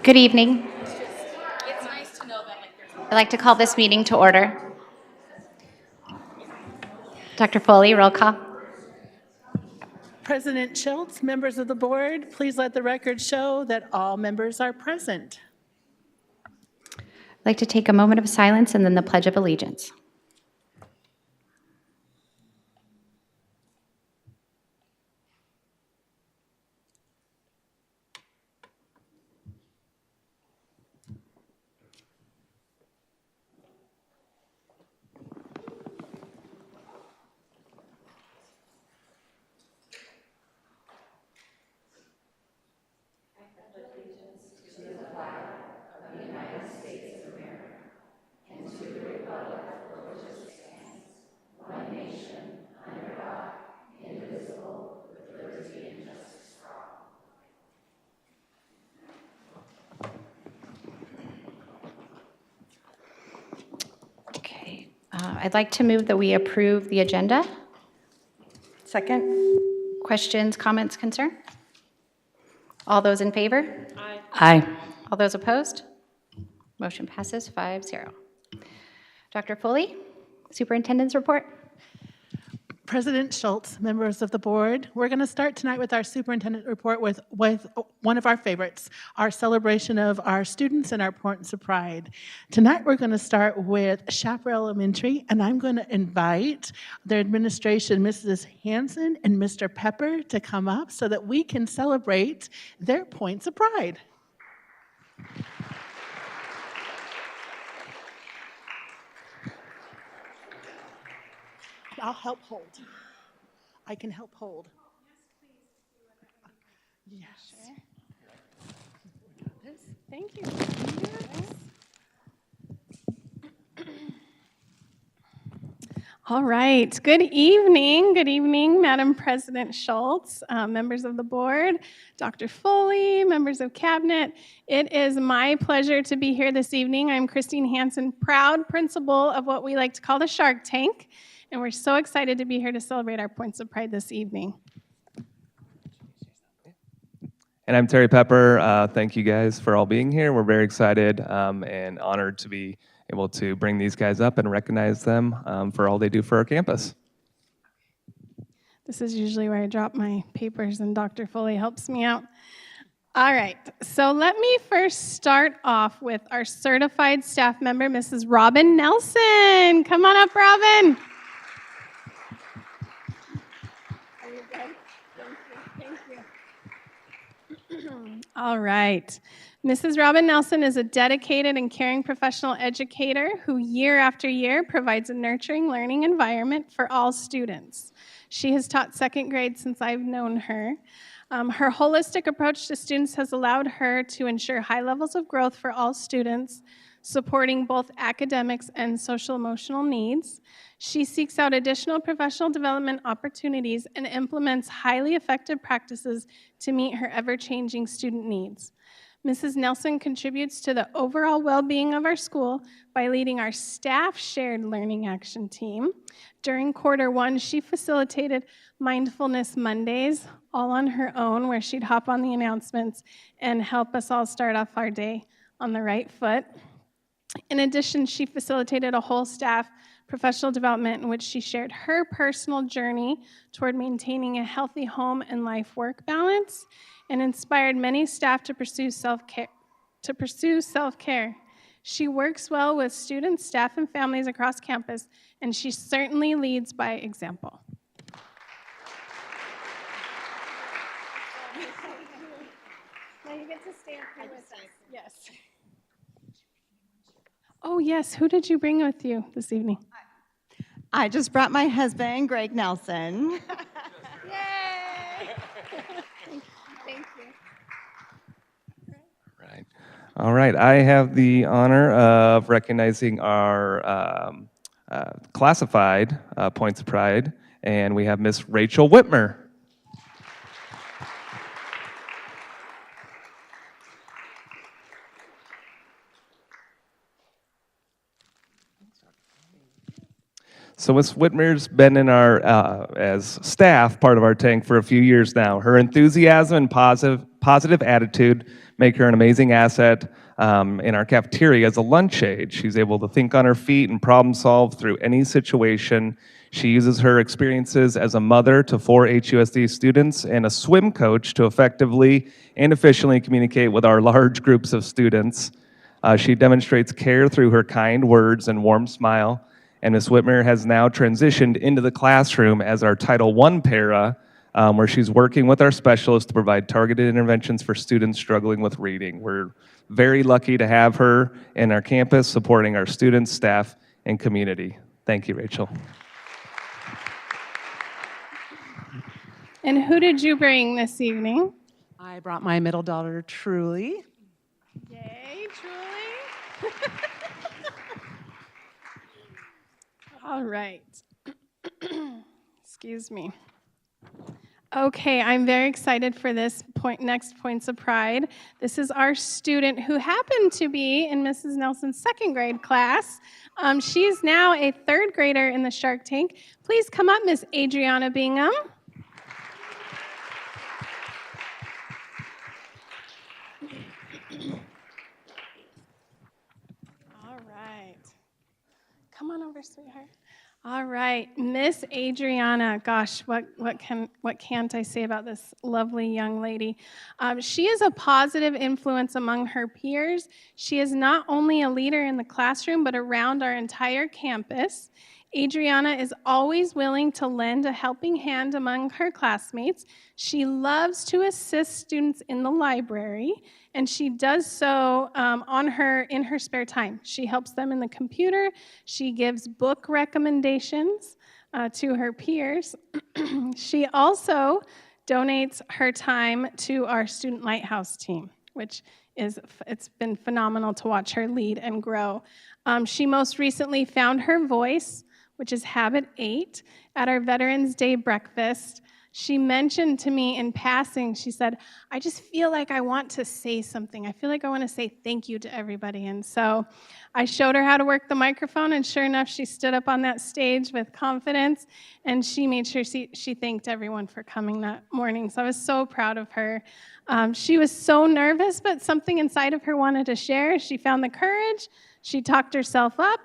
Good evening. I'd like to call this meeting to order. Dr. Foley, roll call. President Schultz, members of the board, please let the record show that all members are present. I'd like to take a moment of silence and then the Pledge of Allegiance. Okay. I'd like to move that we approve the agenda. Second. Questions, comments, concern? All those in favor? Aye. All those opposed? Motion passes 5-0. Dr. Foley, Superintendent's report. President Schultz, members of the board, we're going to start tonight with our superintendent report with one of our favorites, our celebration of our students and our importance of pride. Tonight we're going to start with Chaparral Elementary, and I'm going to invite their administration, Mrs. Hanson and Mr. Pepper, to come up so that we can celebrate their points of pride. I'll help hold. I can help hold. Yes. Thank you. All right. Good evening, Madam President Schultz, members of the board, Dr. Foley, members of cabinet. It is my pleasure to be here this evening. I'm Christine Hansen, proud principal of what we like to call the Shark Tank, and we're so excited to be here to celebrate our points of pride this evening. And I'm Terry Pepper. Thank you guys for all being here. We're very excited and honored to be able to bring these guys up and recognize them for all they do for our campus. This is usually where I drop my papers and Dr. Foley helps me out. All right, so let me first start off with our certified staff member, Mrs. Robin Nelson. Come on up, Robin. Are you good? Thank you. All right. Mrs. Robin Nelson is a dedicated and caring professional educator who year after year provides a nurturing learning environment for all students. She has taught second grade since I've known her. Her holistic approach to students has allowed her to ensure high levels of growth for all students, supporting both academics and social emotional needs. She seeks out additional professional development opportunities and implements highly effective practices to meet her ever-changing student needs. Mrs. Nelson contributes to the overall well-being of our school by leading our staff shared learning action team. During Q1, she facilitated Mindfulness Mondays, all on her own, where she'd hop on the announcements and help us all start off our day on the right foot. In addition, she facilitated a whole staff professional development in which she shared her personal journey toward maintaining a healthy home and life-work balance, and inspired many staff to pursue self-care. She works well with students, staff, and families across campus, and she certainly leads by example. Now you get to stay up here with us. Yes. Oh, yes. Who did you bring with you this evening? I just brought my husband, Greg Nelson. Yay! Thank you. Right. All right. I have the honor of recognizing our classified points of pride, and we have Miss Rachel Whitmer. So Ms. Whitmer's been in our, as staff, part of our tank for a few years now. Her enthusiasm and positive attitude make her an amazing asset in our cafeteria as a lunch aide. She's able to think on her feet and problem solve through any situation. She uses her experiences as a mother to 4 HUSD students and a swim coach to effectively and efficiently communicate with our large groups of students. She demonstrates care through her kind words and warm smile. And Ms. Whitmer has now transitioned into the classroom as our Title I para, where she's working with our specialists to provide targeted interventions for students struggling with reading. We're very lucky to have her in our campus supporting our students, staff, and community. Thank you, Rachel. And who did you bring this evening? I brought my middle daughter, Truly. Yay, Julie. All right. Excuse me. Okay, I'm very excited for this next Points of Pride. This is our student who happened to be in Mrs. Nelson's second grade class. She is now a third grader in the Shark Tank. Please come up, Miss Adriana Bingham. All right. Come on over, sweetheart. All right, Miss Adriana. Gosh, what can't I say about this lovely young lady? She is a positive influence among her peers. She is not only a leader in the classroom, but around our entire campus. Adriana is always willing to lend a helping hand among her classmates. She loves to assist students in the library, and she does so in her spare time. She helps them in the computer. She gives book recommendations to her peers. She also donates her time to our Student Lighthouse team, which it's been phenomenal to watch her lead and grow. She most recently found her voice, which is Habit 8, at our Veterans Day breakfast. She mentioned to me in passing, she said, I just feel like I want to say something. I feel like I want to say thank you to everybody. And so I showed her how to work the microphone, and sure enough, she stood up on that stage with confidence, and she made sure she thanked everyone for coming that morning. So I was so proud of her. She was so nervous, but something inside of her wanted to share. She found the courage. She talked herself up.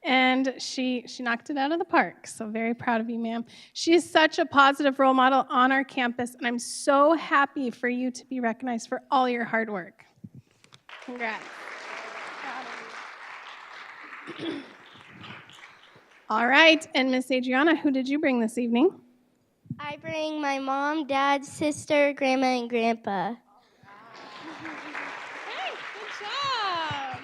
And she knocked it out of the park. So very proud of you, ma'am. She is such a positive role model on our campus, and I'm so happy for you to be recognized for all your hard work. Congrats. All right, and Miss Adriana, who did you bring this evening? I bring my mom, dad, sister, grandma, and grandpa. Hey, good job.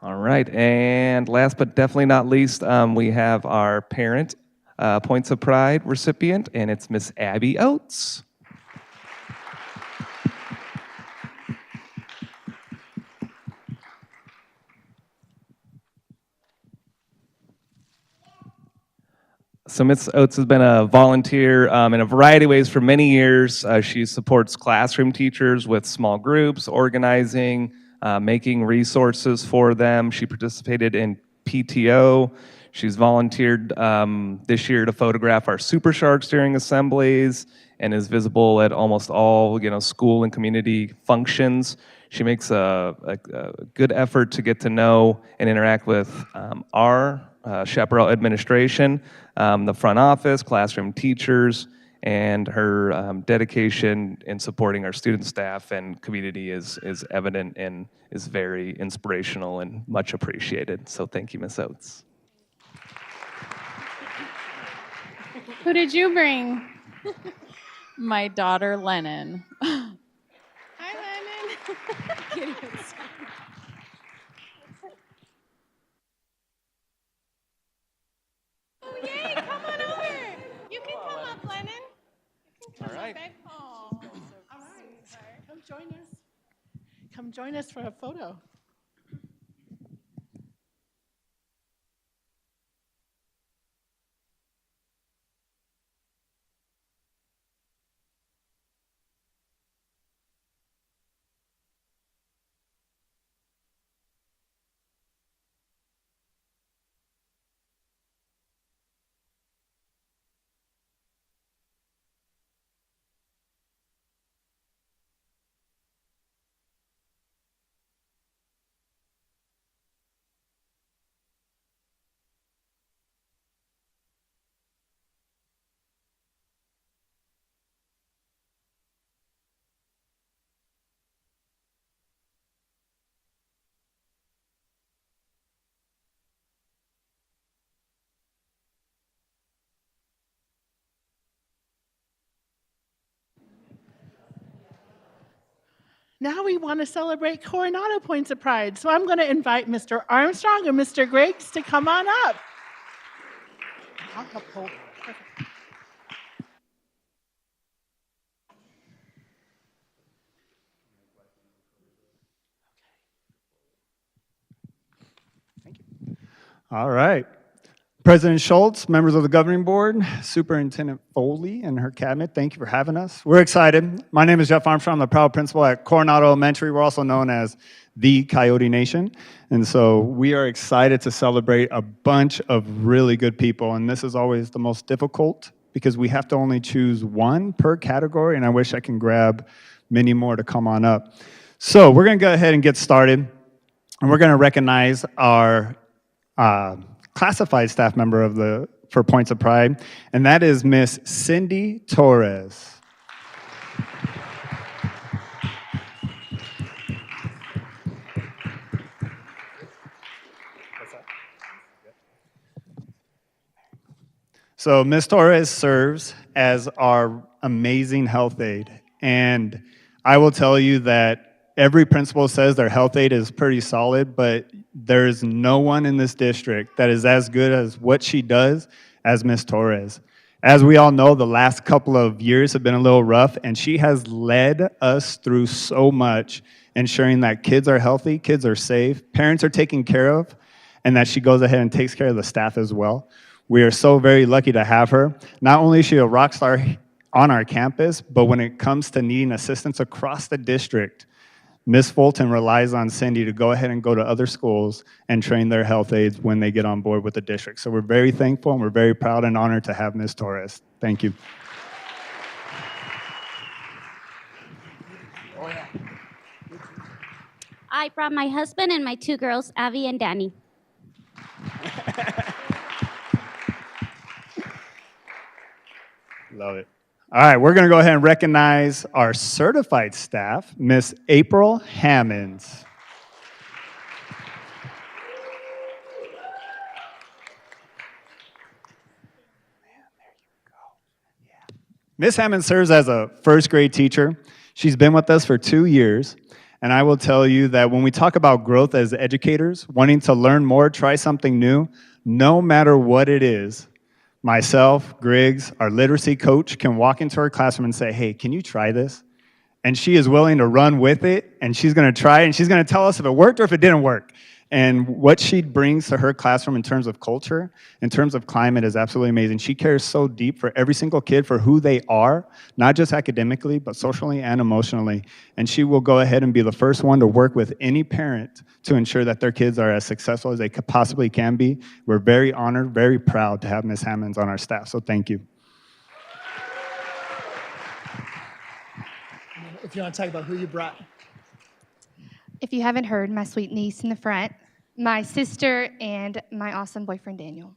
All right, and last but definitely not least, we have our parent Points of Pride recipient, and it's Miss Abby Oates. So Ms. Oates has been a volunteer in a variety of ways for many years. She supports classroom teachers with small groups, organizing, making resources for them. She participated in PTO. She's volunteered this year to photograph our Super Sharks during assemblies and is visible at almost all school and community functions. She makes a good effort to get to know and interact with our Chaparral administration, the front office, classroom teachers, and her dedication in supporting our student staff and community is evident and is very inspirational and much appreciated. So thank you, Ms. Oates. Who did you bring? My daughter, Lennon. Hi, Lennon. Oh, yay, come on over. You can come up, Lennon. You can come All right. up, babe. Oh, All right, come join us. Come join us for a photo. Now we want to celebrate Coronado Points of Pride. So I'm going to invite Mr. Armstrong and Mr. Griggs to come on up. I'll help hold it. Perfect. All right. President Schultz, members of the governing board, Superintendent Foley and her cabinet, thank you for having us. We're excited. My name is Jeff Armstrong. I'm the proud principal at Coronado Elementary. We're also known as the Coyote Nation. And so we are excited to celebrate a bunch of really good people. And this is always the most difficult because we have to only choose one per category. And I wish I can grab many more to come on up. So we're going to go ahead and get started. And we're going to recognize our classified staff member for Points of Pride, and that is Miss Cindy Torres. So Ms. Torres serves as our amazing health aide, and I will tell you that every principal says their health aide is pretty solid, but there's no one in this district that is as good as what she does as Ms. Torres. As we all know, the last couple of years have been a little rough, and she has led us through so much, ensuring that kids are healthy, kids are safe, parents are taken care of, and that she goes ahead and takes care of the staff as well. We are so very lucky to have her. Not only is she a rock star on our campus, but when it comes to needing assistance across the district, Ms. Fulton relies on Cindy to go ahead and go to other schools and train their health aides when they get on board with the district. So we're very thankful and we're very proud and honored to have Ms. Torres. Thank you. I brought my husband and my two girls, Abby and Danny. Love it. All right, we're going to go ahead and recognize our certified staff, Miss April Hammonds. Miss Hammond serves as a first grade teacher. She's been with us for 2 years. And I will tell you that when we talk about growth as educators, wanting to learn more, try something new, no matter what it is, myself, Griggs, our literacy coach, can walk into her classroom and say, hey, can you try this? And she is willing to run with it, and she's going to try it, and she's going to tell us if it worked or if it didn't work. And what she brings to her classroom in terms of culture, in terms of climate, is absolutely amazing. She cares so deep for every single kid, for who they are, not just academically, but socially and emotionally. And she will go ahead and be the first one to work with any parent to ensure that their kids are as successful as they possibly can be. We're very honored, very proud to have Ms. Hammonds on our staff, so thank you. If you want to talk about who you brought. If you haven't heard, my sweet niece in the front, my sister, and my awesome boyfriend, Daniel.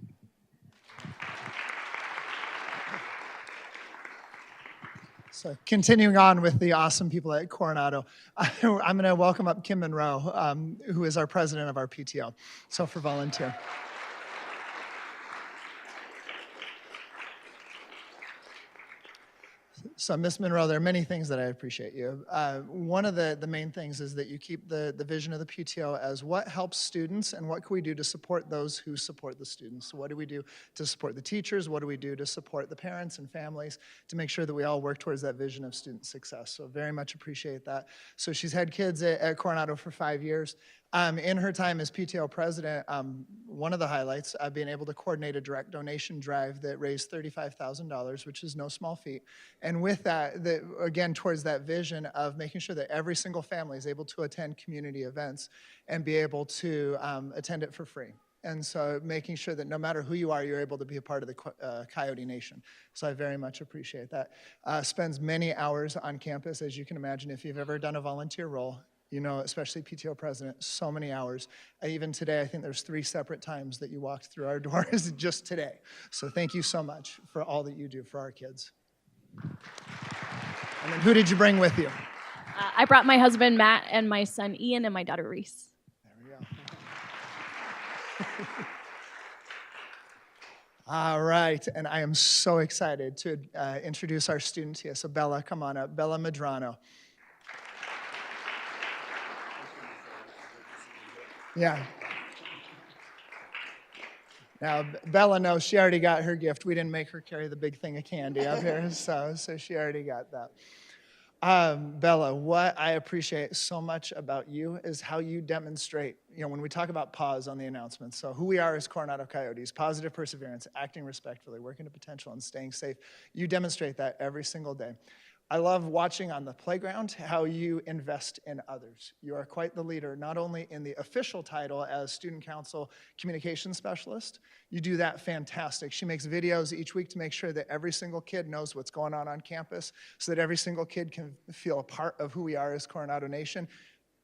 So continuing on with the awesome people at Coronado, I'm going to welcome up Kim Monroe, who is our president of our PTO. So for volunteer. So, Ms. Monroe, there are many things that I appreciate you. One of the main things is that you keep the vision of the PTO as what helps students and what can we do to support those who support the students. So what do we do to support the teachers? What do we do to support the parents and families to make sure that we all work towards that vision of student success? So very much appreciate that. So she's had kids at Coronado for 5 years. In her time as PTO president, one of the highlights, being able to coordinate a direct donation drive that raised $35,000, which is no small feat. And with that, again, towards that vision of making sure that every single family is able to attend community events and be able to attend it for free. And so making sure that no matter who you are, you're able to be a part of the Coyote Nation. So I very much appreciate that. Spends many hours on campus, as you can imagine, if you've ever done a volunteer role. You know, especially PTO president, so many hours. Even today, I think there's 3 separate times that you walked through our doors just today. So thank you so much for all that you do for our kids. And then who did you bring with you? I brought my husband, Matt, and my son, Ian, and my daughter, Reese. There we go. All right, and I am so excited to introduce our students here. So Bella, come on up. Bella Medrano. Yeah. Now, Bella knows she already got her gift. We didn't make her carry the big thing of candy up here, so she already got that. Bella, what I appreciate so much about you is how you demonstrate, when we talk about pause on the announcements, so who we are as Coronado Coyotes, positive perseverance, acting respectfully, working to potential, and staying safe. You demonstrate that every single day. I love watching on the playground how you invest in others. You are quite the leader, not only in the official title as Student Council Communications Specialist. You do that fantastic. She makes videos each week to make sure that every single kid knows what's going on campus so that every single kid can feel a part of who we are as Coronado Nation.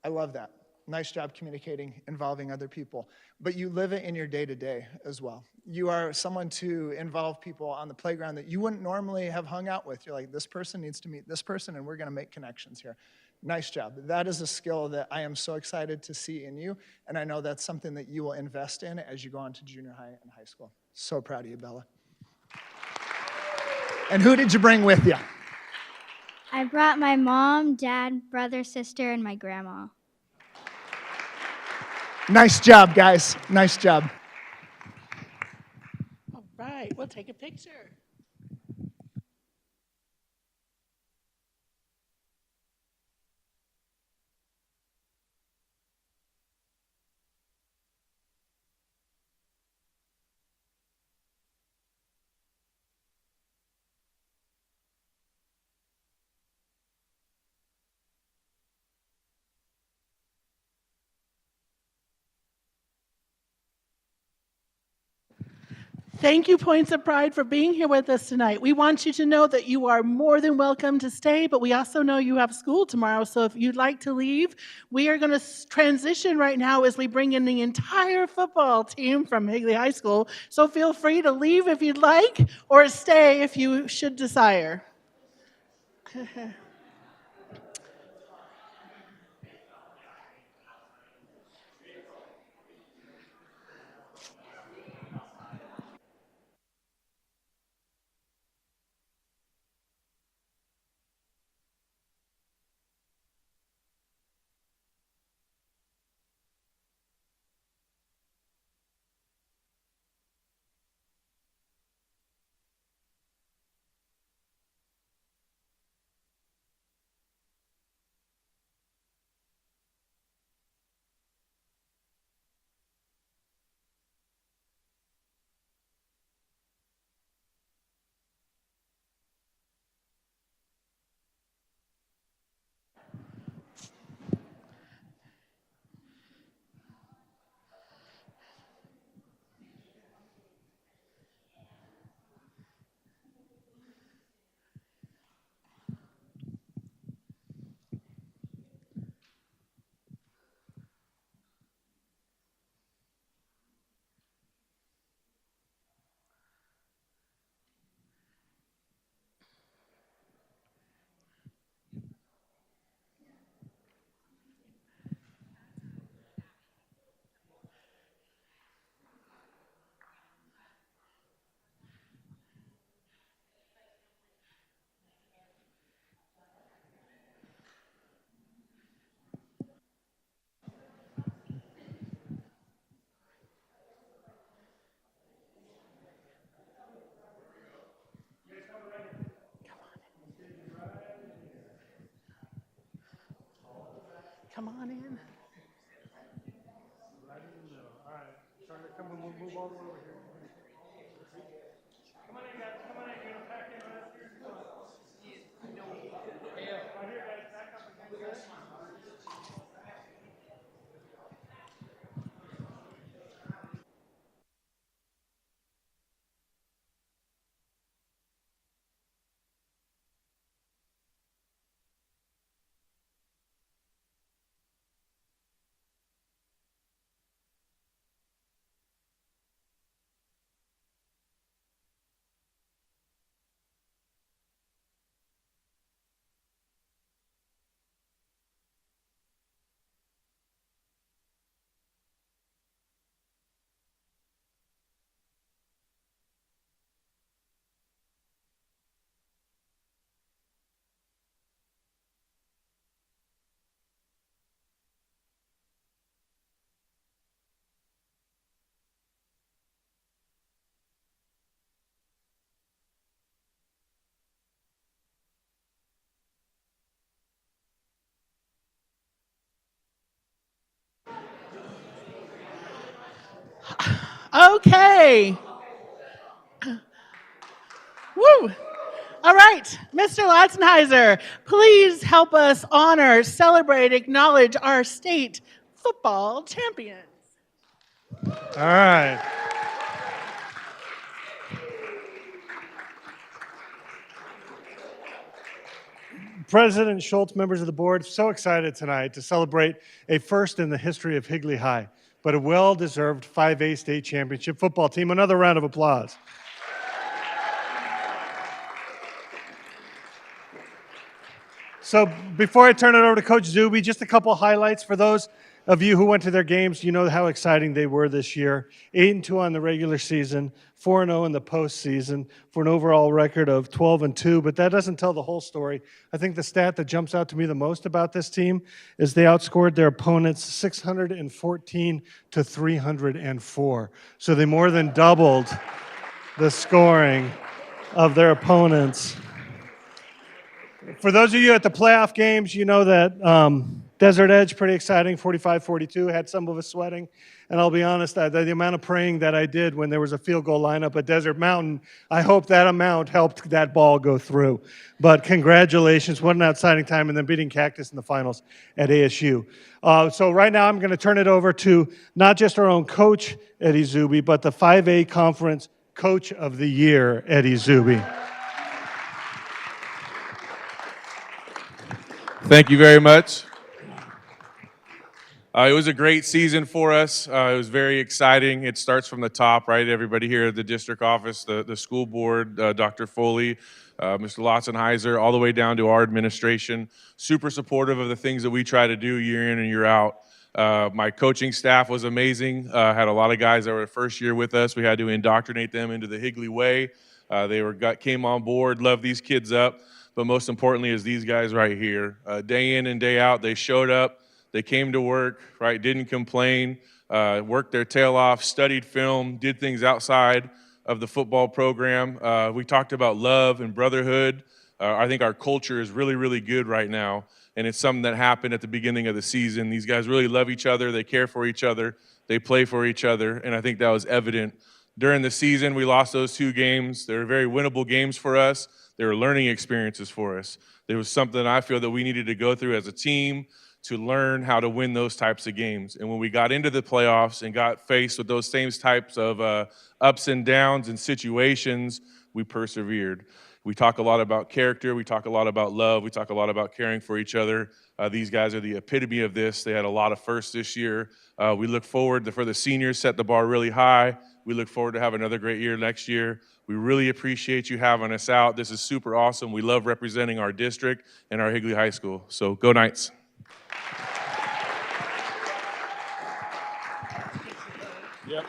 I love that. Nice job communicating, involving other people. But you live it in your day-to-day as well. You are someone to involve people on the playground that you wouldn't normally have hung out with. You're like, this person needs to meet this person, and we're going to make connections here. Nice job. That is a skill that I am so excited to see in you, and I know that's something that you will invest in as you go on to junior high and high school. So proud of you, Bella. And who did you bring with you? I brought my mom, dad, brother, sister, and my grandma. Nice job, guys. Nice job. All right, we'll take a picture. Thank you, Points of Pride, for being here with us tonight. We want you to know that you are more than welcome to stay, but we also know you have school tomorrow, so if you'd like to leave, we are going to transition right now as we bring in the entire football team from Higley High School, so feel free to leave if you'd like, or stay if you should desire. Come on in. All right, starting to come and we'll move all the way over here. Come on in, guys. Come on in. You're gonna pack in right here. Right here, guys. Back up again. Okay. Woo! All right, Mr. Latzenheiser, please help us honor, celebrate, acknowledge our state football champions. All right. President Schultz, members of the board, so excited tonight to celebrate a first in the history of Higley High, but a well-deserved 5A state championship football team. Another round of applause. So before I turn it over to Coach Zuby, just a couple highlights for those of you who went to their games. You know how exciting they were this year. 8-2 on the regular season, 4-0 in the postseason for an overall record of 12-2. But that doesn't tell the whole story. I think the stat that jumps out to me the most about this team is they outscored their opponents 614 to 304. So they more than doubled the scoring of their opponents. For those of you at the playoff games, you know that Desert Edge, pretty exciting, 45-42, had some of us sweating. And I'll be honest, the amount of praying that I did when there was a field goal lineup at Desert Mountain, I hope that amount helped that ball go through. But congratulations, what an exciting time, and then beating Cactus in the finals at ASU. So right now I'm going to turn it over to not just our own coach, Eddie Zuby, but the 5A Conference Coach of the Year, Eddie Zuby. Thank you very much. It was a great season for us. It was very exciting. It starts from the top, right? Everybody here at the district office, the school board, Dr. Foley, Mr. Latzenheiser, all the way down to our administration. Super supportive of the things that we try to do year in and year out. My coaching staff was amazing. Had a lot of guys that were first year with us. We had to indoctrinate them into the Higley way. They came on board, loved these kids up. But most importantly is these guys right here. Day in and day out, they showed up. They came to work, right? Didn't complain, worked their tail off, studied film, did things outside of the football program. We talked about love and brotherhood. I think our culture is really, really good right now, and it's something that happened at the beginning of the season. These guys really love each other. They care for each other. They play for each other, and I think that was evident. During the season, we lost those 2 games. They were very winnable games for us. They were learning experiences for us. There was something I feel that we needed to go through as a team to learn how to win those types of games. And when we got into the playoffs and got faced with those same types of ups and downs and situations, we persevered. We talk a lot about character. We talk a lot about love. We talk a lot about caring for each other. These guys are the epitome of this. They had a lot of firsts this year. We look forward for the seniors, set the bar really high. We look forward to have another great year next year. We really appreciate you having us out. This is super awesome. We love representing our district and our Higley High School. So go Knights. Yep.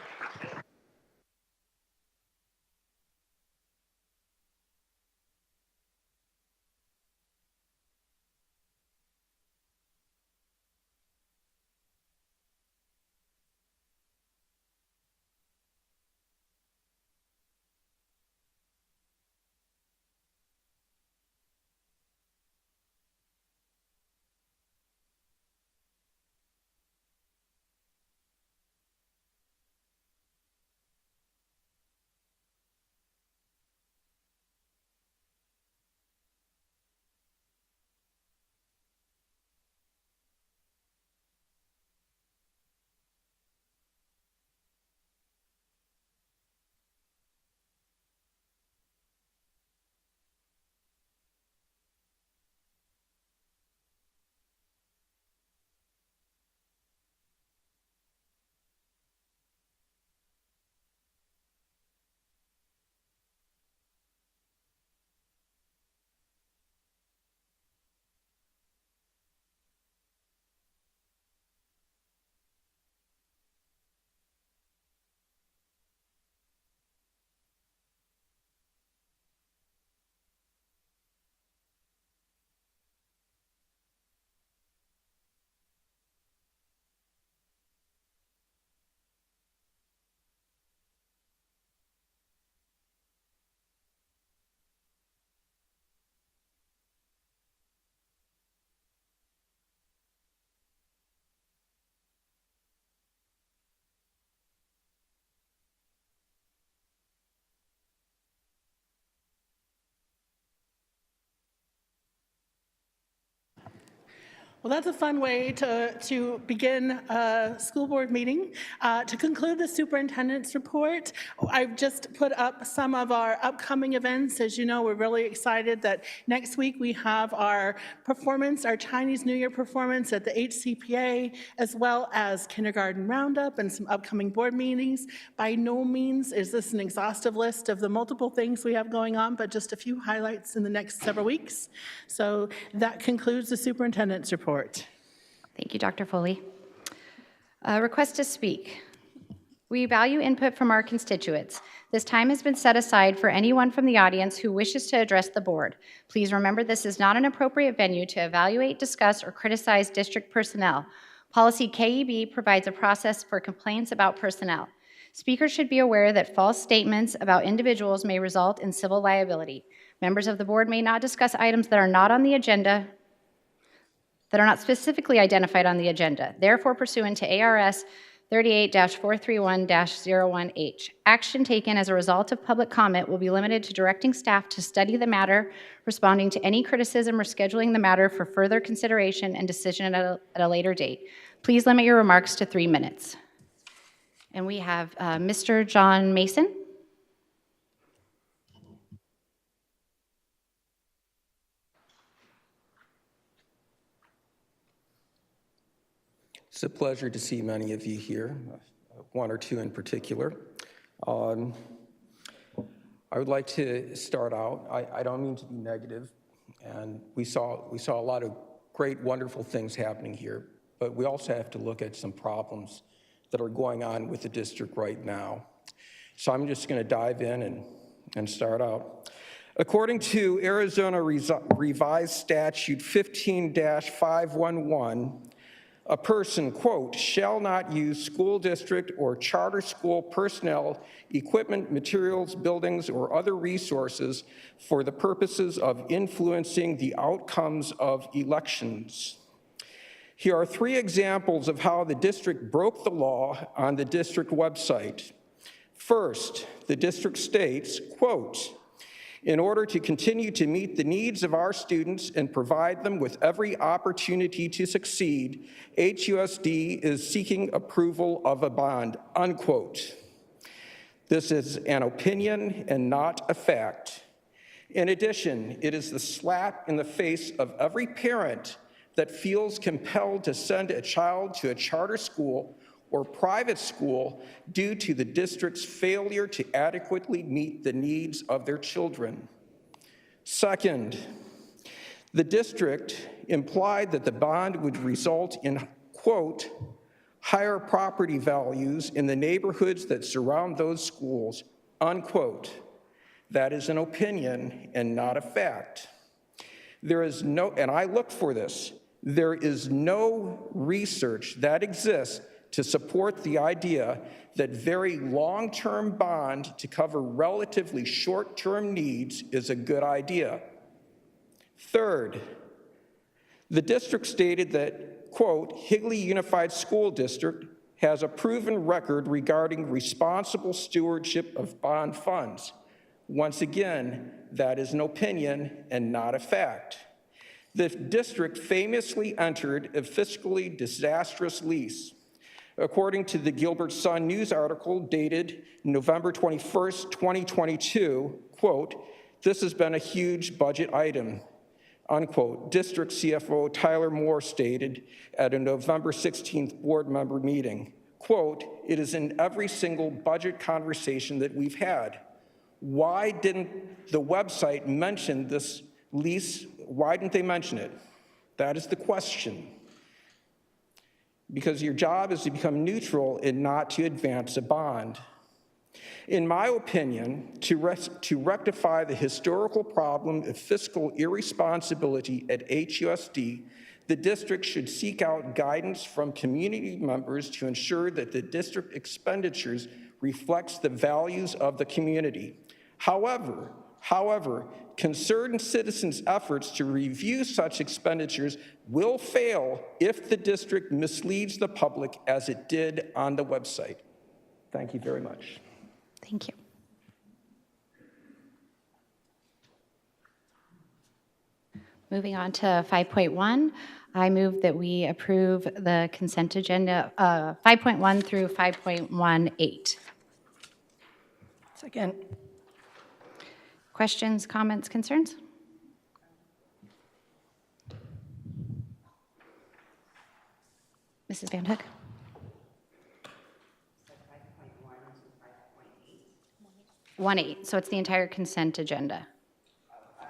Well, that's a fun way to begin a school board meeting. To conclude the superintendent's report, I've just put up some of our upcoming events. As you know, we're really excited that next week we have our performance, our Chinese New Year performance at the HCPA, as well as kindergarten roundup and some upcoming board meetings. By no means is this an exhaustive list of the multiple things we have going on, but just a few highlights in the next several weeks. So that concludes the superintendent's report. Thank you, Dr. Foley. Request to speak. We value input from our constituents. This time has been set aside for anyone from the audience who wishes to address the board. Please remember this is not an appropriate venue to evaluate, discuss, or criticize district personnel. Policy KEB provides a process for complaints about personnel. Speakers should be aware that false statements about individuals may result in civil liability. Members of the board may not discuss items that are not on the agenda, that are not specifically identified on the agenda, therefore pursuant to ARS 38-431-01H. Action taken as a result of public comment will be limited to directing staff to study the matter, responding to any criticism, or scheduling the matter for further consideration and decision at a later date. Please limit your remarks to 3 minutes. And we have Mr. John Mason. It's a pleasure to see many of you here, one or two in particular. I would like to start out, I don't mean to be negative, and we saw a lot of great, wonderful things happening here, but we also have to look at some problems that are going on with the district right now. So I'm just gonna dive in and start out. According to Arizona Revised Statute 15-511, a person, quote, shall not use school district or charter school personnel, equipment, materials, buildings, or other resources for the purposes of influencing the outcomes of elections. Here are 3 examples of how the district broke the law on the district website. First, the district states, quote, in order to continue to meet the needs of our students and provide them with every opportunity to succeed, HUSD is seeking approval of a bond, unquote. This is an opinion and not a fact. In addition, it is the slap in the face of every parent that feels compelled to send a child to a charter school or private school due to the district's failure to adequately meet the needs of their children. Second, the district implied that the bond would result in, quote, higher property values in the neighborhoods that surround those schools, unquote. That is an opinion and not a fact. There is no, and I looked for this, there is no research that exists to support the idea that very long-term bond to cover relatively short-term needs is a good idea. Third, the district stated that, quote, Higley Unified School District has a proven record regarding responsible stewardship of bond funds. Once again, that is an opinion and not a fact. The district famously entered a fiscally disastrous lease. According to the Gilbert Sun News article dated November 21st, 2022, quote, this has been a huge budget item, unquote. District CFO Tyler Moore stated at a November 16th board member meeting, quote, it is in every single budget conversation that we've had. Why didn't the website mention this lease? Why didn't they mention it? That is the question. Because your job is to become neutral and not to advance a bond. In my opinion, to rectify the historical problem of fiscal irresponsibility at HUSD, the district should seek out guidance from community members to ensure that the district expenditures reflects the values of the community. However, concerned citizens' efforts to review such expenditures will fail if the district misleads the public as it did on the website. Thank you very much. Thank you. Moving on to 5.1, I move that we approve the consent agenda 5.1 through 5.18. Second. Questions, comments, concerns? Mrs. Van Hook? 1.8, so it's the entire consent agenda. I'd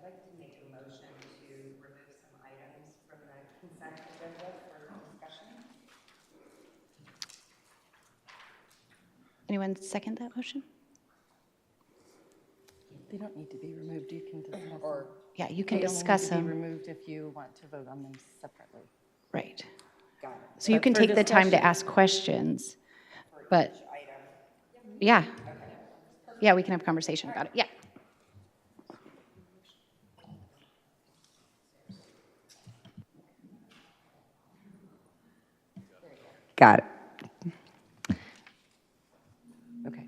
like to make a motion to remove some items from the consent agenda for discussion. Anyone second that motion? They don't need to be removed. You can discuss them. Or Yeah, you can They only discuss need to be them. removed if you want to vote on them separately. Right. got it. So you But can for take the time to discussion- ask questions, but, yeah. Yeah, we can have a conversation about it, yeah. Got it. Okay.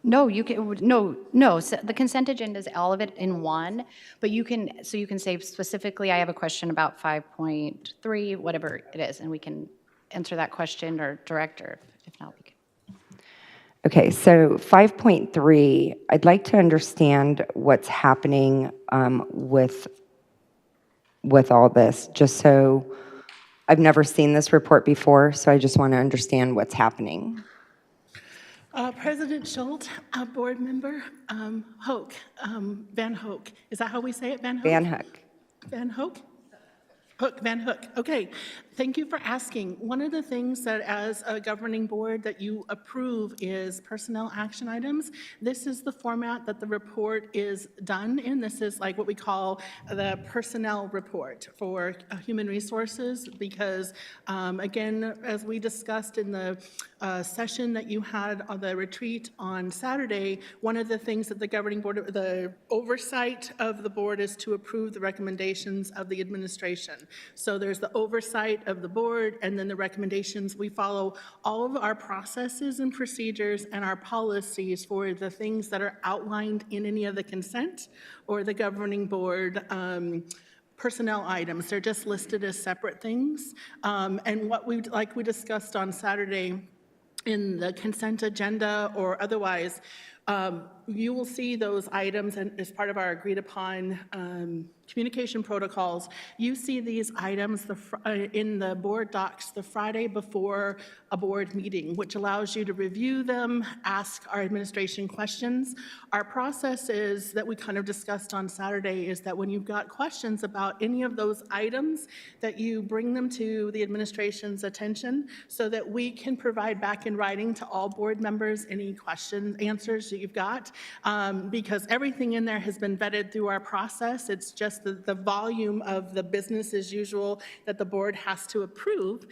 No, you can, no, so the consent agenda is all of it in one, but you can, so you can say specifically, I have a question about 5.3, whatever it is, and we can answer that question or direct, or if not, we can. Okay, so 5.3, I'd like to understand what's happening with all this, just so I've never seen this report before, so I just want to understand what's happening. President Schultz, board member, Hoek, Van Hoek. Is that how we say it, Van Hoek? Van Hook. Van Hoek? Hook, Van Hook. Okay, thank you for asking. One of the things that as a governing board that you approve is personnel action items. This is the format that the report is done in. This is like what we call the personnel report for human resources because, again, as we discussed in the session that you had on the retreat on Saturday, one of the things that the governing board, the oversight of the board is to approve the recommendations of the administration. So there's the oversight of the board and then the recommendations. We follow all of our processes and procedures and our policies for the things that are outlined in any of the consent or the governing board personnel items. They're just listed as separate things. And what we, like we discussed on Saturday in the consent agenda or otherwise, you will see those items and as part of our agreed upon communication protocols. You see these items in the board docs the Friday before a board meeting, which allows you to review them, ask our administration questions. Our process is that we kind of discussed on Saturday is that when you've got questions about any of those items, that you bring them to the administration's attention so that we can provide back in writing to all board members any questions, answers that you've got, because everything in there has been vetted through our process. It's just the volume of the business as usual that the board has to approve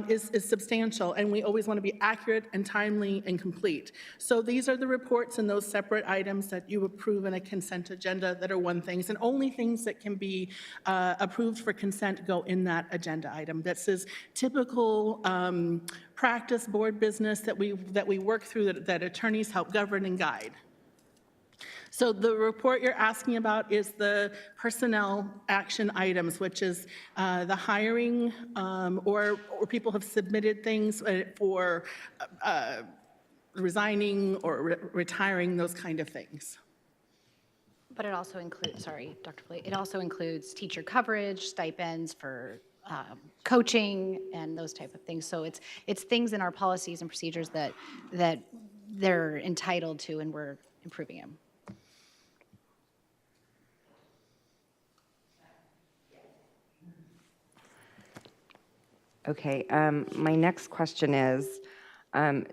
is substantial, and we always want to be accurate and timely and complete. So these are the reports and those separate items that you approve in a consent agenda that are one things, and only things that can be approved for consent go in that agenda item. This is typical practice board business that we work through that attorneys help govern and guide. So the report you're asking about is the personnel action items, which is the hiring or people have submitted things for resigning or retiring, those kind of things. But it also includes, sorry, Dr. Foley, it also includes teacher coverage, stipends for coaching and those type of things. So it's things in our policies and procedures that they're entitled to, and we're improving them. Okay, my next question is,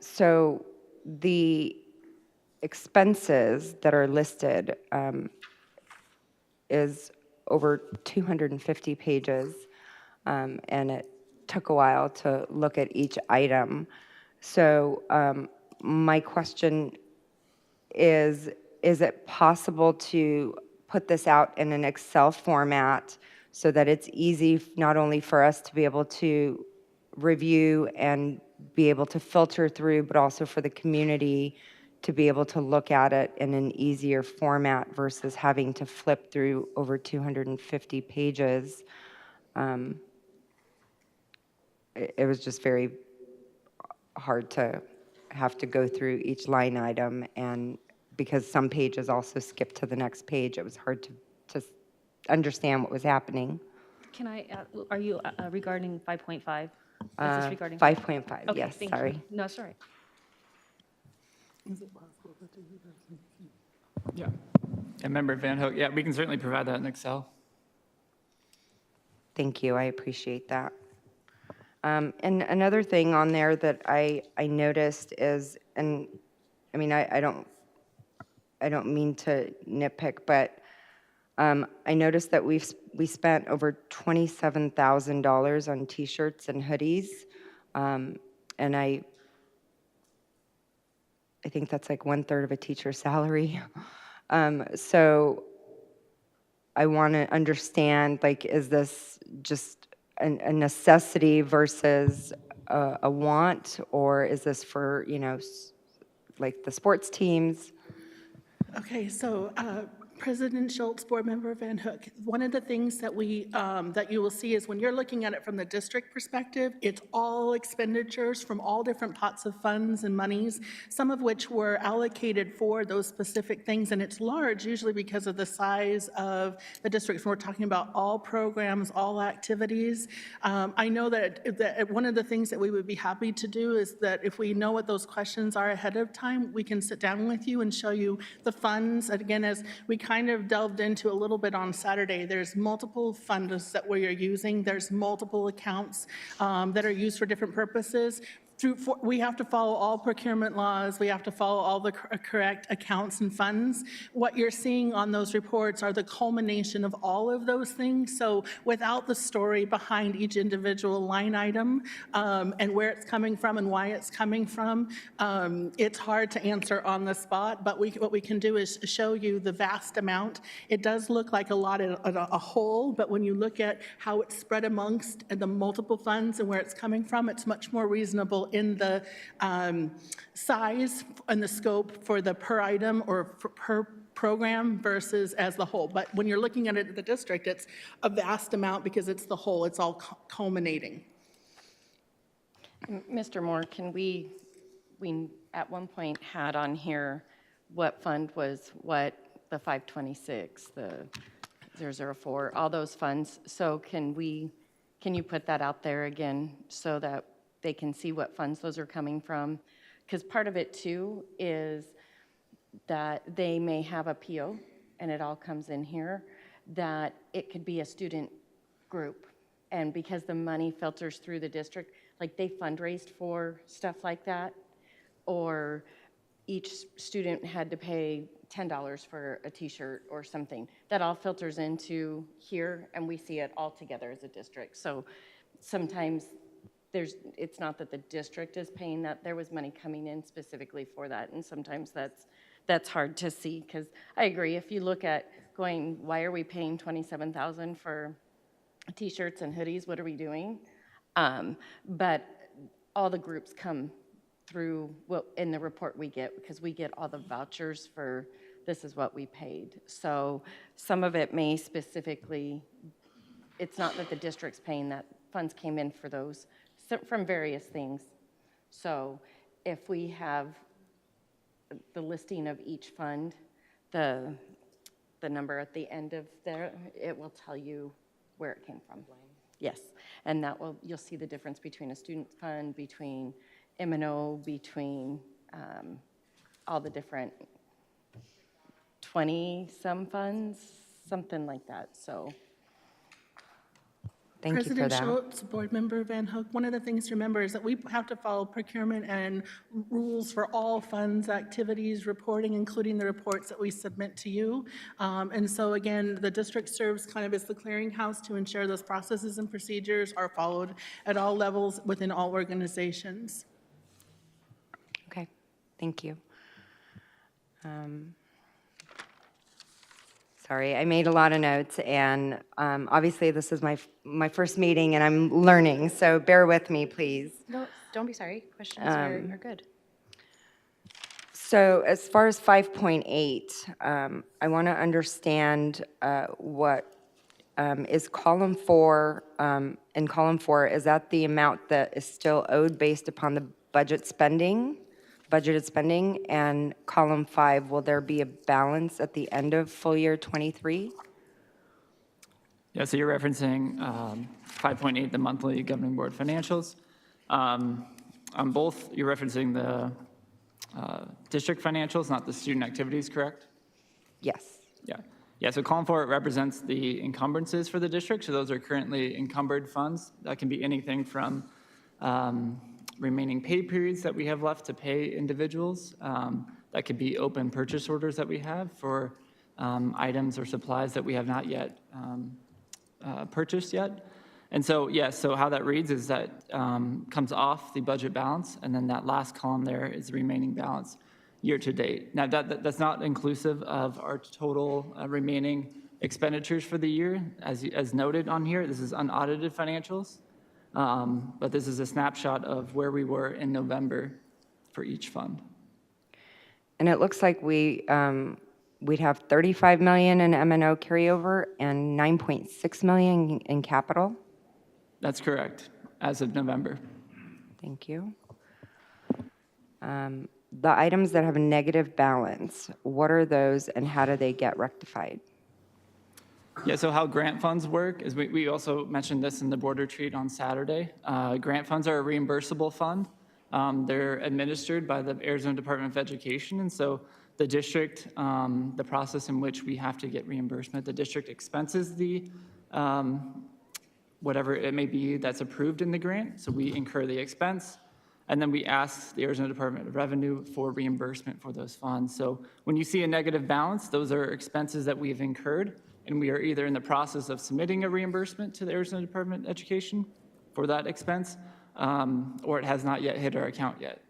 so the expenses that are listed is over 250 pages, and it took a while to look at each item. So my question is it possible to put this out in an Excel format so that it's easy not only for us to be able to review and be able to filter through, but also for the community to be able to look at it in an easier format versus having to flip through over 250 pages. It was just very hard to have to go through each line item, and because some pages also skipped to the next page, it was hard to understand what was happening. Can I, are you regarding 5.5? Is this regarding 5.5, Okay, yes, thank sorry. You. No, it's all right. Yeah. And Member Van Hook, yeah, we can certainly provide that in Excel. Thank you, I appreciate that. And another thing on there that I noticed is, and I mean, I don't mean to nitpick, but I noticed that we spent over $27,000 on T-shirts and hoodies, and I think that's like 1/3 of a teacher's salary. So I want to understand, like, is this just a necessity versus a want, or is this for, you know, like the sports teams? Okay, so President Schultz, Board Member Van Hook, one of the things that that you will see is when you're looking at it from the district perspective, it's all expenditures from all different pots of funds and monies, some of which were allocated for those specific things, and it's large usually because of the size of the districts. We're talking about all programs, all activities. I know that one of the things that we would be happy to do is that if we know what those questions are ahead of time, we can sit down with you and show you the funds. And again, as we kind of delved into a little bit on Saturday, there's multiple funds that we are using. There's multiple accounts that are used for different purposes. We have to follow all procurement laws. We have to follow all the correct accounts and funds. What you're seeing on those reports are the culmination of all of those things. So without the story behind each individual line item and where it's coming from and why it's coming from, it's hard to answer on the spot. But what we can do is show you the vast amount. It does look like a lot at a whole, but when you look at how it's spread amongst the multiple funds and where it's coming from, it's much more reasonable in the size and the scope for the per item or per program versus as the whole. But when you're looking at it at the district, it's a vast amount because it's the whole, it's all culminating. Mr. Moore, can we at one point had on here what fund was what, the 526, the 004, all those funds. So can you put that out there again so that they can see what funds those are coming from? Because part of it too is that they may have a PO and it all comes in here, that it could be a student group. And because the money filters through the district, like they fundraised for stuff like that, or each student had to pay $10 for a t-shirt or something. That all filters into here and we see it all together as a district. So sometimes it's not that the district is paying that, there was money coming in specifically for that, and sometimes that's hard to see, because I agree, if you look at going, why are we paying $27,000 for t-shirts and hoodies, what are we doing? But all the groups come through in the report we get, because we get all the vouchers for this is what we paid. So some of it may specifically, it's not that the district's paying that, funds came in for those from various things. So if we have the listing of each fund, the number at the end of there, it will tell you where it came from. Yes, and you'll see the difference between a student fund, between M&O, between all the different 20-some funds, something like that. So. Thank you for President that. Schultz, Board Member Van Hook, one of the things to remember is that we have to follow procurement and rules for all funds, activities, reporting, including the reports that we submit to you. And so again, the district serves kind of as the clearinghouse to ensure those processes and procedures are followed at all levels within all organizations. Okay, thank you. Sorry, I made a lot of notes, and obviously this is my first meeting, and I'm learning, so bear with me, please. No, don't be sorry. Questions are good. So as far as 5.8, I want to understand what is column 4. In column 4, is that the amount that is still owed based upon the budgeted spending? And column 5, will there be a balance at the end of full year 23? Yeah, so you're referencing 5.8, the monthly governing board financials. On both, you're referencing the district financials, not the student activities, correct? Yes. Yeah. Yeah, so column 4 represents the encumbrances for the district. So those are currently encumbered funds. That can be anything from remaining pay periods that we have left to pay individuals. That could be open purchase orders that we have for items or supplies that we have not yet purchased yet. And so, yes, so how that reads is that comes off the budget balance, and then that last column there is the remaining balance year to date. Now, that's not inclusive of our total remaining expenditures for the year. As noted on here, this is unaudited financials, but this is a snapshot of where we were in November for each fund. And it looks like we'd have 35 million in M&O carryover and 9.6 million in capital. That's correct, as of November. Thank you. The items that have a negative balance, what are those and how do they get rectified? Yeah, so how grant funds work is we also mentioned this in the board retreat on Saturday. Grant funds are a reimbursable fund. They're administered by the Arizona Department of Education, and so the district, the process in which we have to get reimbursement, the district expenses the whatever it may be that's approved in the grant. So we incur the expense, and then we ask the Arizona Department of Revenue for reimbursement for those funds. So when you see a negative balance, those are expenses that we've incurred, and we are either in the process of submitting a reimbursement to the Arizona Department of Education for that expense, or it has not yet hit our account yet.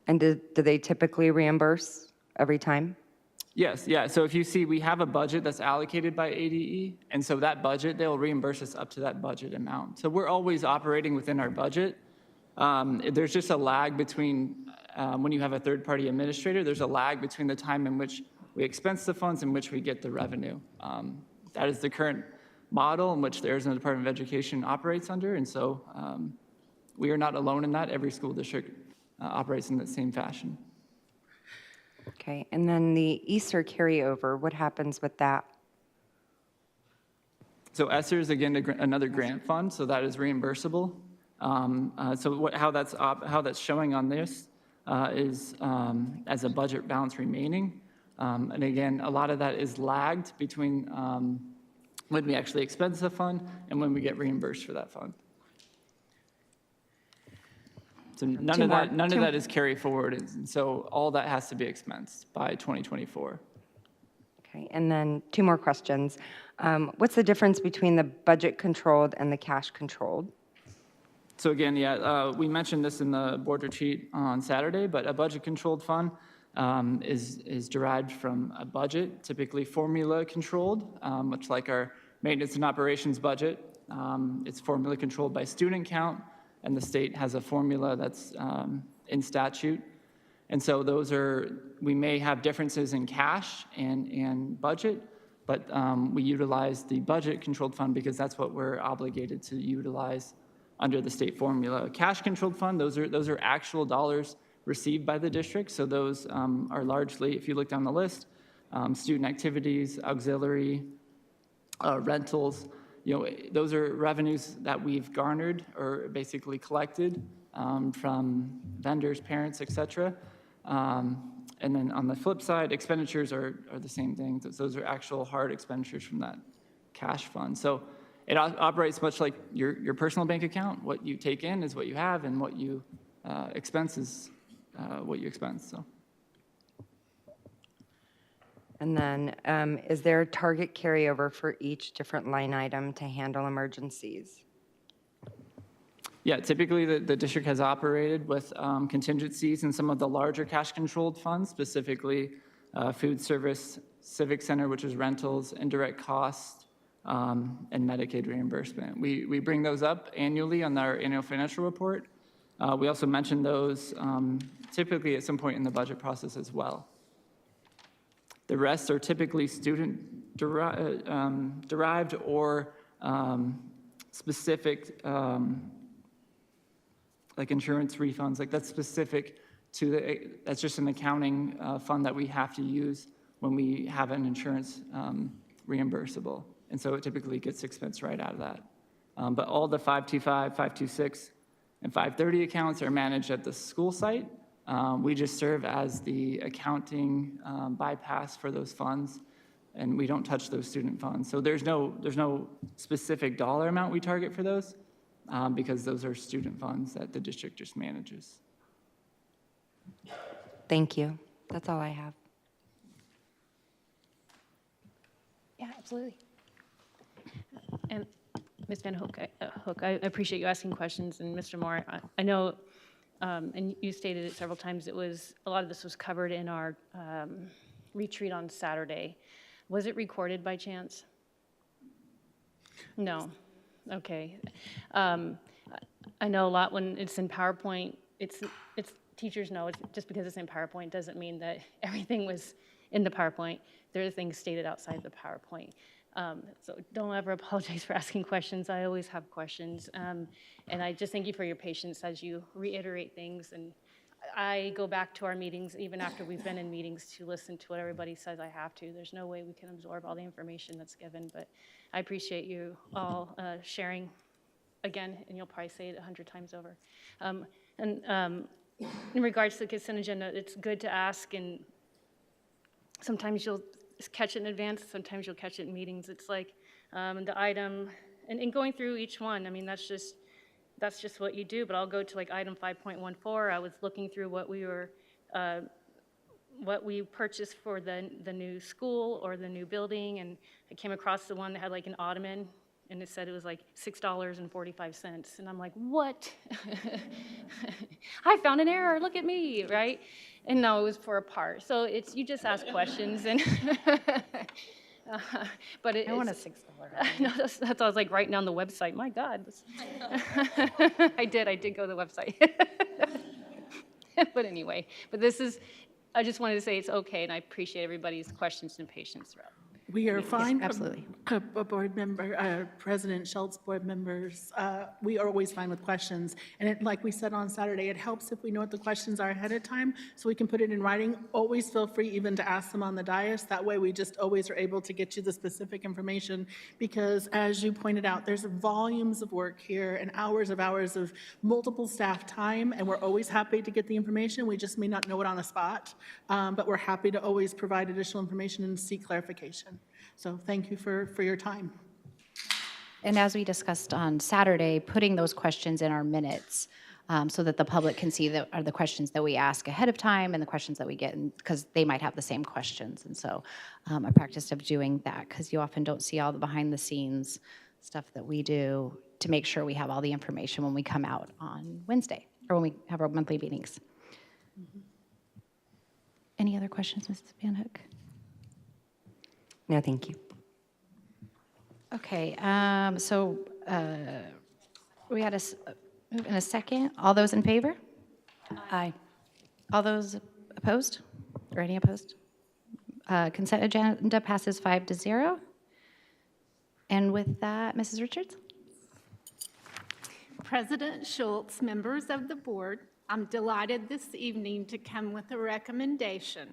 And do they typically reimburse every time? Yes, yeah. So if you see, we have a budget that's allocated by ADE, and so that budget, they'll reimburse us up to that budget amount. So we're always operating within our budget. There's just a lag between, when you have a third-party administrator, there's a lag between the time in which we expense the funds and which we get the revenue. That is the current model in which the Arizona Department of Education operates under, and so we are not alone in that. Every school district operates in the same fashion. Okay, and then the Easter carryover, what happens with that? So ESSER is, again, another grant fund, so that is reimbursable. How that's showing on this is as a budget balance remaining. And again, a lot of that is lagged between when we actually expense the fund and when we get reimbursed for that fund. So none of that is carry forward, and so all that has to be expensed by 2024. Okay, and then 2 more questions. What's the difference between the budget controlled and the cash controlled? So again, yeah, we mentioned this in the board retreat on Saturday, but a budget controlled fund is derived from a budget, typically formula controlled, much like our maintenance and operations budget. It's formula controlled by student count, and the state has a formula that's in statute. And so we may have differences in cash and budget, but we utilize the budget controlled fund because that's what we're obligated to utilize under the state formula. Cash controlled fund, those are actual dollars received by the district. So those are largely, if you look down the list, student activities, auxiliary, rentals. Those are revenues that we've garnered or basically collected from vendors, parents, et cetera. And then on the flip side, expenditures are the same thing. Those are actual hard expenditures from that cash fund. So it operates much like your personal bank account. What you take in is what you have, and what you expense is what you expense. So. And then is there a target carryover for each different line item to handle emergencies? Yeah, typically the district has operated with contingencies in some of the larger cash-controlled funds, specifically food service, civic center, which is rentals, indirect costs, and Medicaid reimbursement. We bring those up annually on our annual financial report. We also mentioned those typically at some point in the budget process as well. The rest are typically student derived or specific, like insurance refunds, like that's specific to that's just an accounting fund that we have to use when we have an insurance reimbursable. And so it typically gets expensed right out of that. But all the 525, 526, and 530 accounts are managed at the school site. We just serve as the accounting bypass for those funds, and we don't touch those student funds. So there's no specific dollar amount we target for those because those are student funds that the district just manages. Thank you. That's all I have. Yeah, absolutely. And Ms. Van Hook, I appreciate you asking questions, and Mr. Moore, I know, and you stated it several times, a lot of this was covered in our retreat on Saturday. Was it recorded by chance? No. Okay. I know a lot when it's in PowerPoint, it's teachers know just because it's in PowerPoint doesn't mean that everything was in the PowerPoint. There are things stated outside the PowerPoint. So don't ever apologize for asking questions. I always have questions. And I just thank you for your patience as you reiterate things. And I go back to our meetings, even after we've been in meetings, to listen to what everybody says I have to. There's no way we can absorb all the information that's given, but I appreciate you all sharing again, and you'll probably say it 100 times over. In regards to the consent agenda, it's good to ask, and sometimes you'll catch it in advance, sometimes you'll catch it in meetings. It's like the item, and going through each one, I mean, that's just what you do, but I'll go to like item 5.14. I was looking through what we purchased for the new school or the new building, and I came across the one that had like an ottoman, and it said it was like $6.45. And I'm like, what? I found an error, look at me, right? And no, it was for a part. So you just ask questions, and but I want a $6. No, that's what I was like writing down the website. My God. I did go to the website. But anyway, I just wanted to say it's okay, and I appreciate everybody's questions and patience throughout. We are fine. Yes, absolutely. Board member, President Schultz, board members, we are always fine with questions. And like we said on Saturday, it helps if we know what the questions are ahead of time so we can put it in writing. Always feel free even to ask them on the dais. That way we just always are able to get you the specific information because as you pointed out, there's volumes of work here and hours of multiple staff time, and we're always happy to get the information. We just may not know it on the spot, but we're happy to always provide additional information and seek clarification. So thank you for your time. And as we discussed on Saturday, putting those questions in our minutes so that the public can see the questions that we ask ahead of time and the questions that we get, because they might have the same questions. And so I practiced of doing that because you often don't see all the behind the scenes stuff that we do to make sure we have all the information when we come out on Wednesday or when we have our monthly meetings. Any other questions, Mrs. Van Hook? No, thank you. Okay, so we had in a second. All those in favor? Aye. All those opposed? Or any opposed? Consent agenda passes 5-0. And with that, Mrs. Richards? President Schultz, members of the board, I'm delighted this evening to come with a recommendation.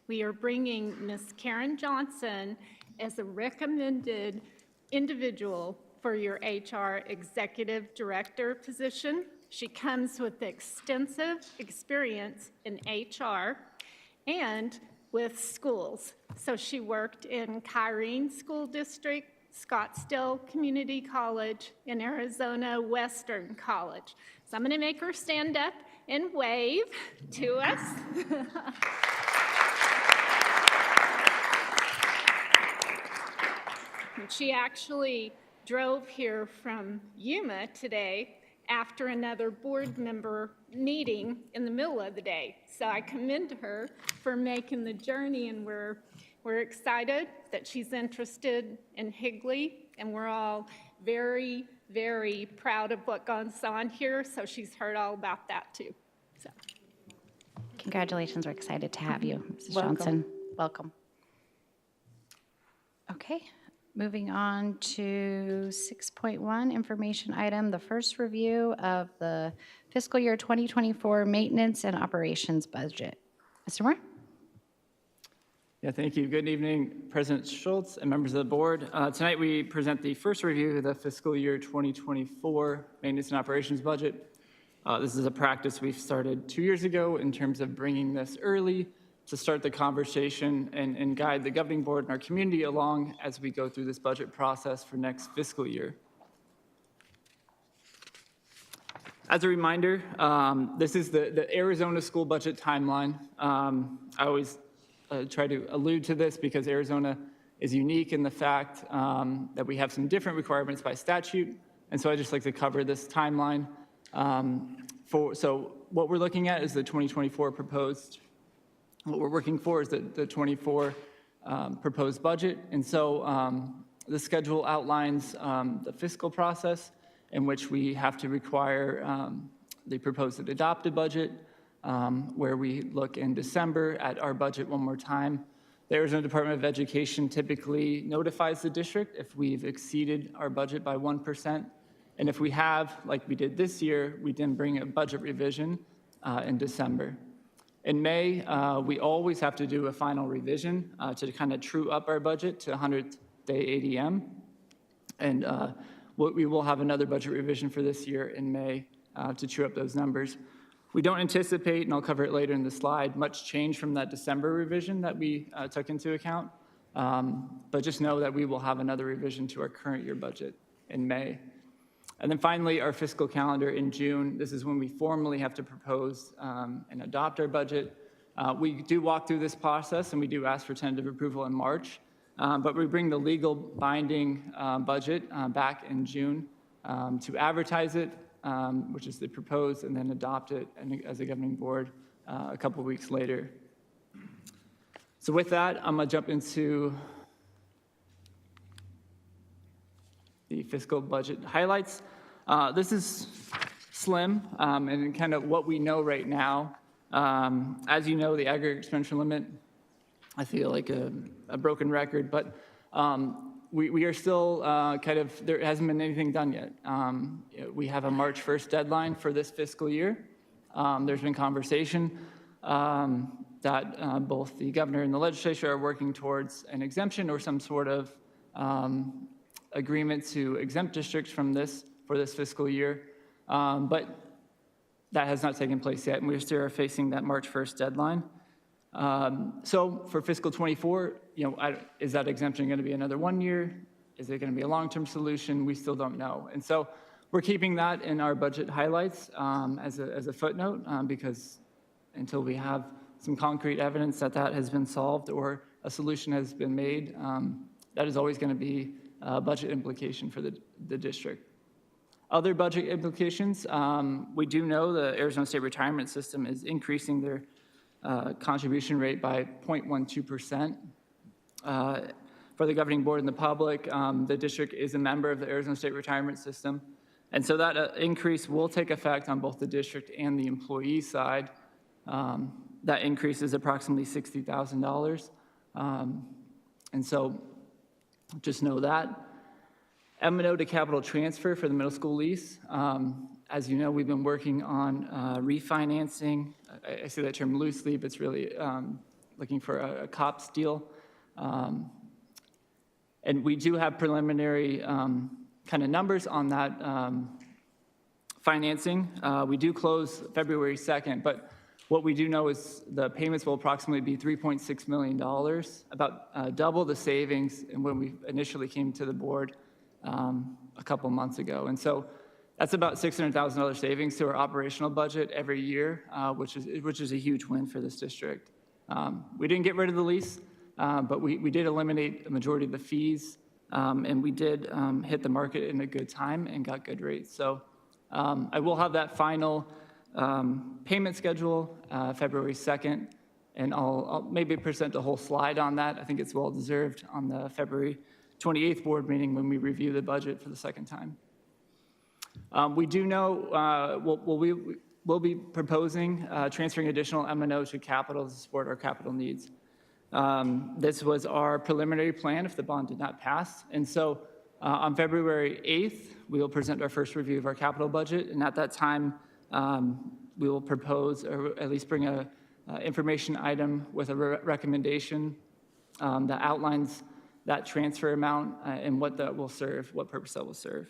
We are bringing Ms. Karen Johnson as a recommended individual for your HR Executive Director position. She comes with extensive experience in HR and with schools. So she worked in Kyrene School District, Scottsdale Community College, and Arizona Western College. So I'm going to make her stand up and wave to us. She actually drove here from Yuma today after another board member meeting in the middle of the day. So I commend her for making the journey, and we're excited that she's interested in Higley, and we're all very very proud of what goes on here, so she's heard all about that too. So. Congratulations. We're excited to have you, Mrs. Welcome. Johnson. Welcome. Okay, moving on to 6.1, information item, the first review of the fiscal year 2024 maintenance and operations budget. Mr. Moore? Yeah, thank you. Good evening, President Schultz and members of the board. Tonight we present the first review of the fiscal year 2024 maintenance and operations budget. This is a practice we've started 2 years ago in terms of bringing this early to start the conversation and guide the governing board and our community along as we go through this budget process for next fiscal year. As a reminder, this is the Arizona school budget timeline. I always try to allude to this because Arizona is unique in the fact that we have some different requirements by statute, and so I just like to cover this timeline. So what we're looking at is the 2024 proposed. What we're working for is the 24 proposed budget, and so the schedule outlines the fiscal process in which we have to require the proposed and adopted budget, where we look in December at our budget one more time. The Arizona Department of Education typically notifies the district if we've exceeded our budget by 1%. And if we have, like we did this year, we then bring a budget revision in December. In May, we always have to do a final revision to kind of true up our budget to 100th day ADM. And we will have another budget revision for this year in May to true up those numbers. We don't anticipate, and I'll cover it later in the slide, much change from that December revision that we took into account. But just know that we will have another revision to our current year budget in May. And then finally, our fiscal calendar in June. This is when we formally have to propose and adopt our budget. We do walk through this process, and we do ask for tentative approval in March. But we bring the legal binding budget back in June to advertise it, which is the proposed, and then adopt it as a governing board a couple weeks later. So with that, I'm going to jump into the fiscal budget highlights. This is slim and kind of what we know right now. As you know, the aggregate expenditure limit, I feel like a broken record, but we are still there hasn't been anything done yet. We have a March 1st deadline for this fiscal year. There's been conversation that both the governor and the legislature are working towards an exemption or some sort of agreement to exempt districts from this for this fiscal year, but that has not taken place yet, and we still are facing that March 1st deadline. So for fiscal 24, is that exemption going to be another 1 year? Is it going to be a long-term solution? We still don't know, and so we're keeping that in our budget highlights as a footnote because until we have some concrete evidence that that has been solved or a solution has been made, that is always going to be a budget implication for the district. Other budget implications, we do know the Arizona State Retirement System is increasing their contribution rate by 0.12%. For the governing board and the public, the district is a member of the Arizona State Retirement System. And so that increase will take effect on both the district and the employee side. That increase is approximately $60,000. And so just know that. M&O to capital transfer for the middle school lease. As you know, we've been working on refinancing. I say that term loosely, but it's really looking for a COPS deal. And we do have preliminary kind of numbers on that financing. We do close February 2nd, but what we do know is the payments will approximately be $3.6 million, about double the savings when we initially came to the board a couple months ago. And so that's about $600,000 savings to our operational budget every year, which is a huge win for this district. We didn't get rid of the lease, but we did eliminate a majority of the fees, and we did hit the market in a good time and got good rates. So I will have that final payment schedule February 2nd, and I'll maybe present a whole slide on that. I think it's well deserved on the February 28th board meeting when we review the budget for the second time. We do know we'll be proposing transferring additional M&O to capital to support our capital needs. This was our preliminary plan if the bond did not pass. And so on February 8th, we will present our first review of our capital budget. And at that time, we will propose, or at least bring a information item with a recommendation that outlines that transfer amount and what that will serve, what purpose that will serve.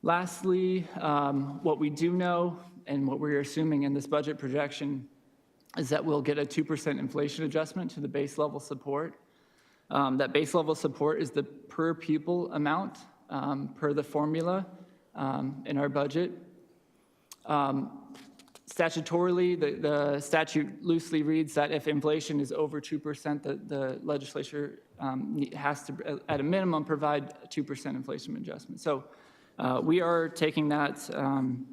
Lastly, what we do know and what we're assuming in this budget projection is that we'll get a 2% inflation adjustment to the base level support. That base level support is the per pupil amount per the formula in our budget. Statutorily, the statute loosely reads that if inflation is over 2%, the legislature has to, at a minimum, provide a 2% inflation adjustment. So we are taking that an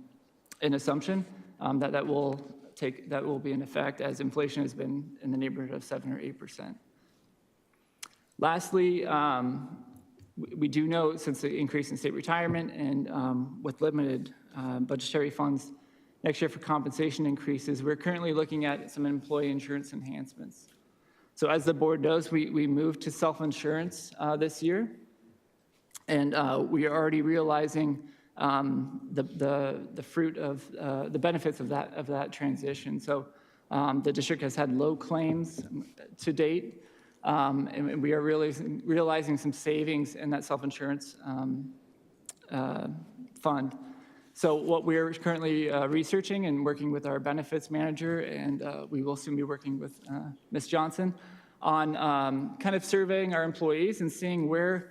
assumption that will be in effect as inflation has been in the neighborhood of 7 or 8%. Lastly, we do know since the increase in state retirement and with limited budgetary funds next year for compensation increases, we're currently looking at some employee insurance enhancements. So as the board knows, we moved to self-insurance this year, and we are already realizing the fruit of the benefits of that transition. So the district has had low claims to date, and we are realizing some savings in that self-insurance fund. So what we're currently researching and working with our benefits manager, and we will soon be working with Ms. Johnson on kind of surveying our employees and seeing where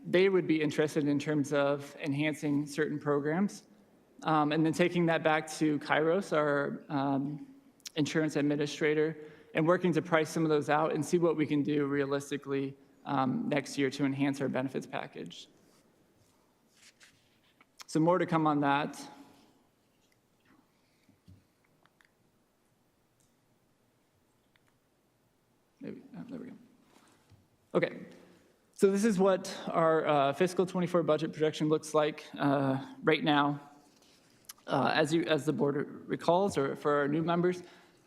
they would be interested in terms of enhancing certain programs. And then taking that back to Kairos, our insurance administrator, and working to price some of those out and see what we can do realistically next year to enhance our benefits package. So more to come on that. Maybe, there we go. Okay, so this is what our fiscal 24 budget projection looks like right now. As the board recalls, or for our new members,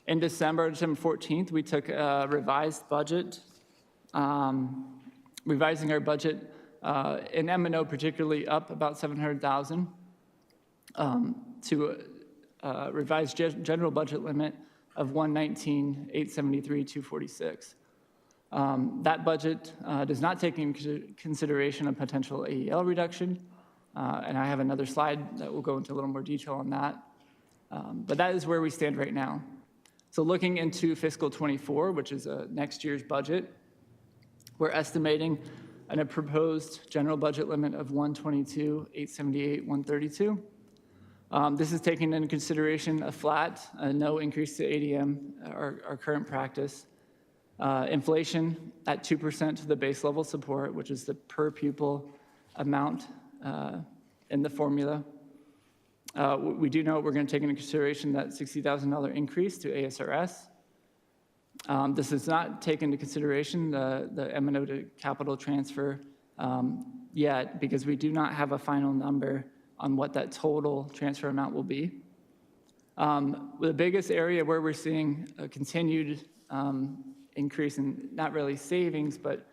in December 14th, we took a revised budget, revising our budget in M&O particularly up about $700,000 to a revised general budget limit of $119,873,246. That budget does not take into consideration a potential AEL reduction, and I have another slide that will go into a little more detail on that. But that is where we stand right now. So looking into fiscal 24, which is next year's budget, we're estimating a proposed general budget limit of $122,878,132. This is taking into consideration a flat, no increase to ADM, our current practice. Inflation at 2% to the base level support, which is the per pupil amount in the formula. We do know we're going to take into consideration that $60,000 increase to ASRS. This does not take into consideration the M&O to capital transfer yet, because we do not have a final number on what that total transfer amount will be. The biggest area where we're seeing a continued increase in not really savings, but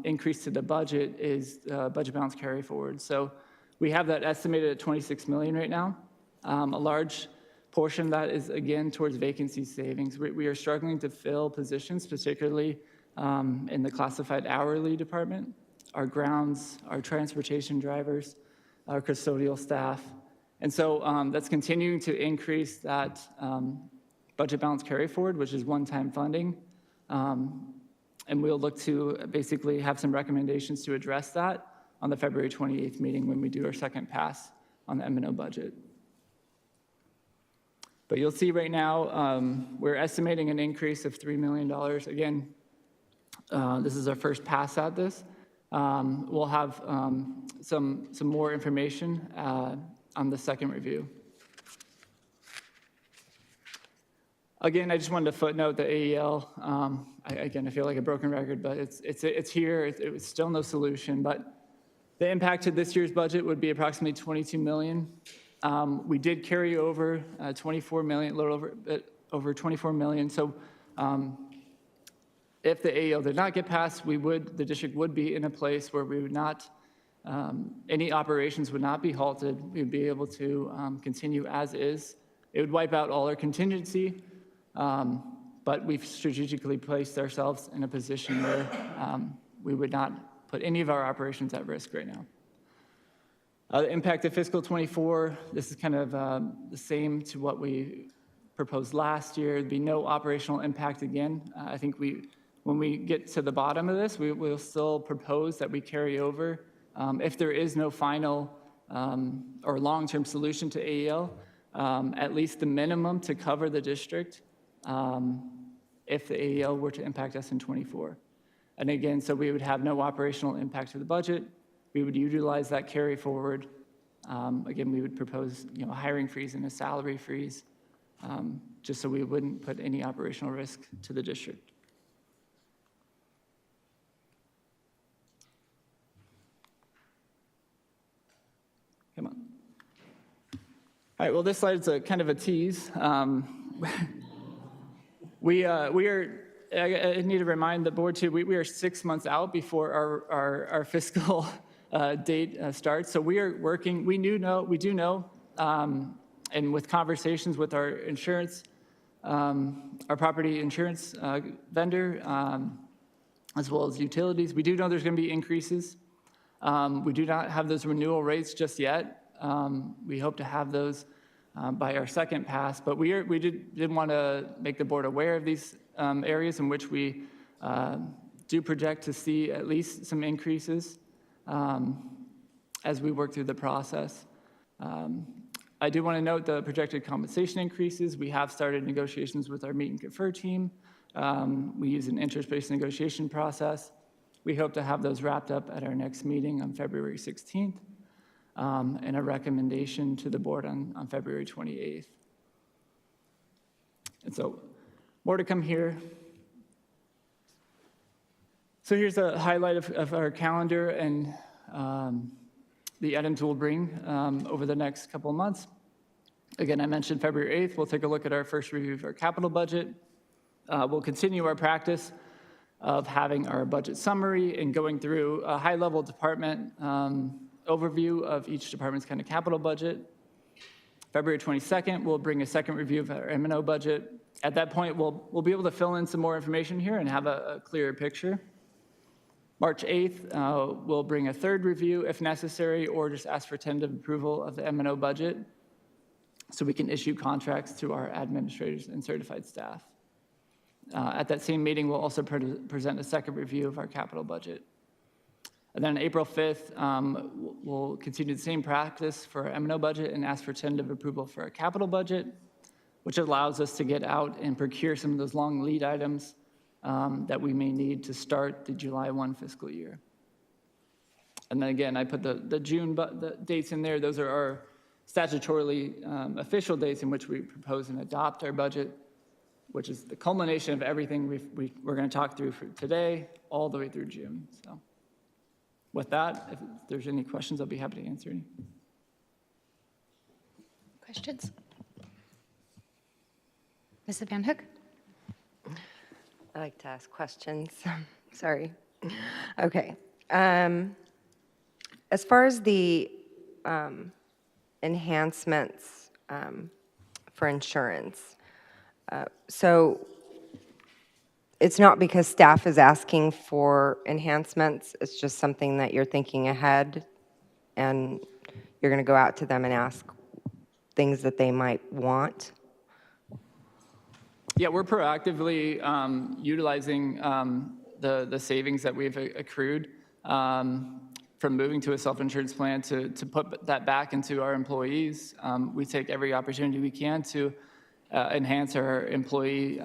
increase to the budget is budget balance carry forward. So we have that estimated at $26 million right now. A large portion of that is, again, towards vacancy savings. We are struggling to fill positions, particularly in the classified hourly department, our grounds, our transportation drivers, our custodial staff. And so that's continuing to increase that budget balance carry forward, which is one-time funding. And we'll look to basically have some recommendations to address that on the February 28th meeting when we do our second pass on the M&O budget. But you'll see right now, we're estimating an increase of $3 million. Again, this is our first pass at this. We'll have some more information on the second review. Again, I just wanted to footnote the AEL. Again, I feel like a broken record, but it's here. It was still no solution, but The impact to this year's budget would be approximately $22 million. We did carry over 24 million, a little over 24 million. So if the AEL did not get passed, the district would be in a place where we would not, any operations would not be halted. We would be able to continue as is. It would wipe out all our contingency, but we've strategically placed ourselves in a position where we would not put any of our operations at risk right now. The impact of fiscal 24, this is kind of the same to what we proposed last year. There'd be no operational impact again. I think when we get to the bottom of this, we'll still propose that we carry over. If there is no final or long-term solution to AEL, at least the minimum to cover the district if the AEL were to impact us in 24. And again, so we would have no operational impact to the budget. We would utilize that carry forward. Again, we would propose a hiring freeze and a salary freeze, just so we wouldn't put any operational risk to the district. Come on. All right, well, this slide is a kind of a tease. I need to remind the board too, we are 6 months out before our fiscal date starts. So we are working, we do know, and with conversations with our insurance, our property insurance vendor, as well as utilities, we do know there's going to be increases. We do not have those renewal rates just yet. We hope to have those by our second pass, but we did want to make the board aware of these areas in which we do project to see at least some increases as we work through the process. I do want to note the projected compensation increases. We have started negotiations with our meet and confer team. We use an interest-based negotiation process. We hope to have those wrapped up at our next meeting on February 16th, and a recommendation to the board on February 28th. And so more to come here. So here's a highlight of our calendar and the items we'll bring over the next couple of months. Again, I mentioned February 8th, we'll take a look at our first review of our capital budget. We'll continue our practice of having our budget summary and going through a high-level department overview of each department's kind of capital budget. February 22nd, we'll bring a second review of our M&O budget. At that point, we'll be able to fill in some more information here and have a clearer picture. March 8th, we'll bring a third review if necessary, or just ask for tentative approval of the M&O budget so we can issue contracts to our administrators and certified staff. At that same meeting, we'll also present a second review of our capital budget. And then on April 5th, we'll continue the same practice for our M&O budget and ask for tentative approval for our capital budget, which allows us to get out and procure some of those long lead items that we may need to start the July 1 fiscal year. And then again, I put the June the dates in there. Those are our statutorily official dates in which we propose and adopt our budget, which is the culmination of everything we're going to talk through for today, all the way through June. So with that, if there's any questions, I'll be happy to answer any. Questions? Mrs. Van Hook? I like to ask questions. Sorry. Okay. As far as the enhancements for insurance, so it's not because staff is asking for enhancements, it's just something that you're thinking ahead and you're going to go out to them and ask things that they might want? Yeah, we're proactively utilizing the savings that we've accrued from moving to a self-insurance plan to put that back into our employees. We take every opportunity we can to enhance our employee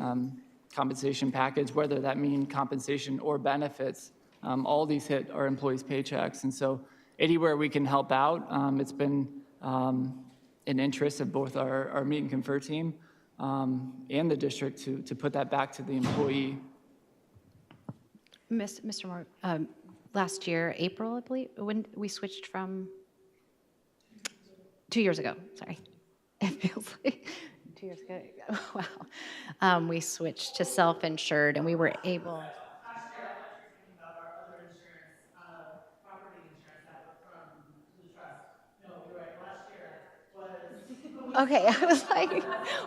compensation package, whether that means compensation or benefits. All these hit our employees' paychecks. And so anywhere we can help out, it's been an interest of both our meet and confer team and the district to put that back to the employee. Mr. Moore, last year, April, I believe, when we switched from 2 years ago, sorry. It feels like 2 years ago. Wow. We switched to self-insured and we were able. Okay, I was like,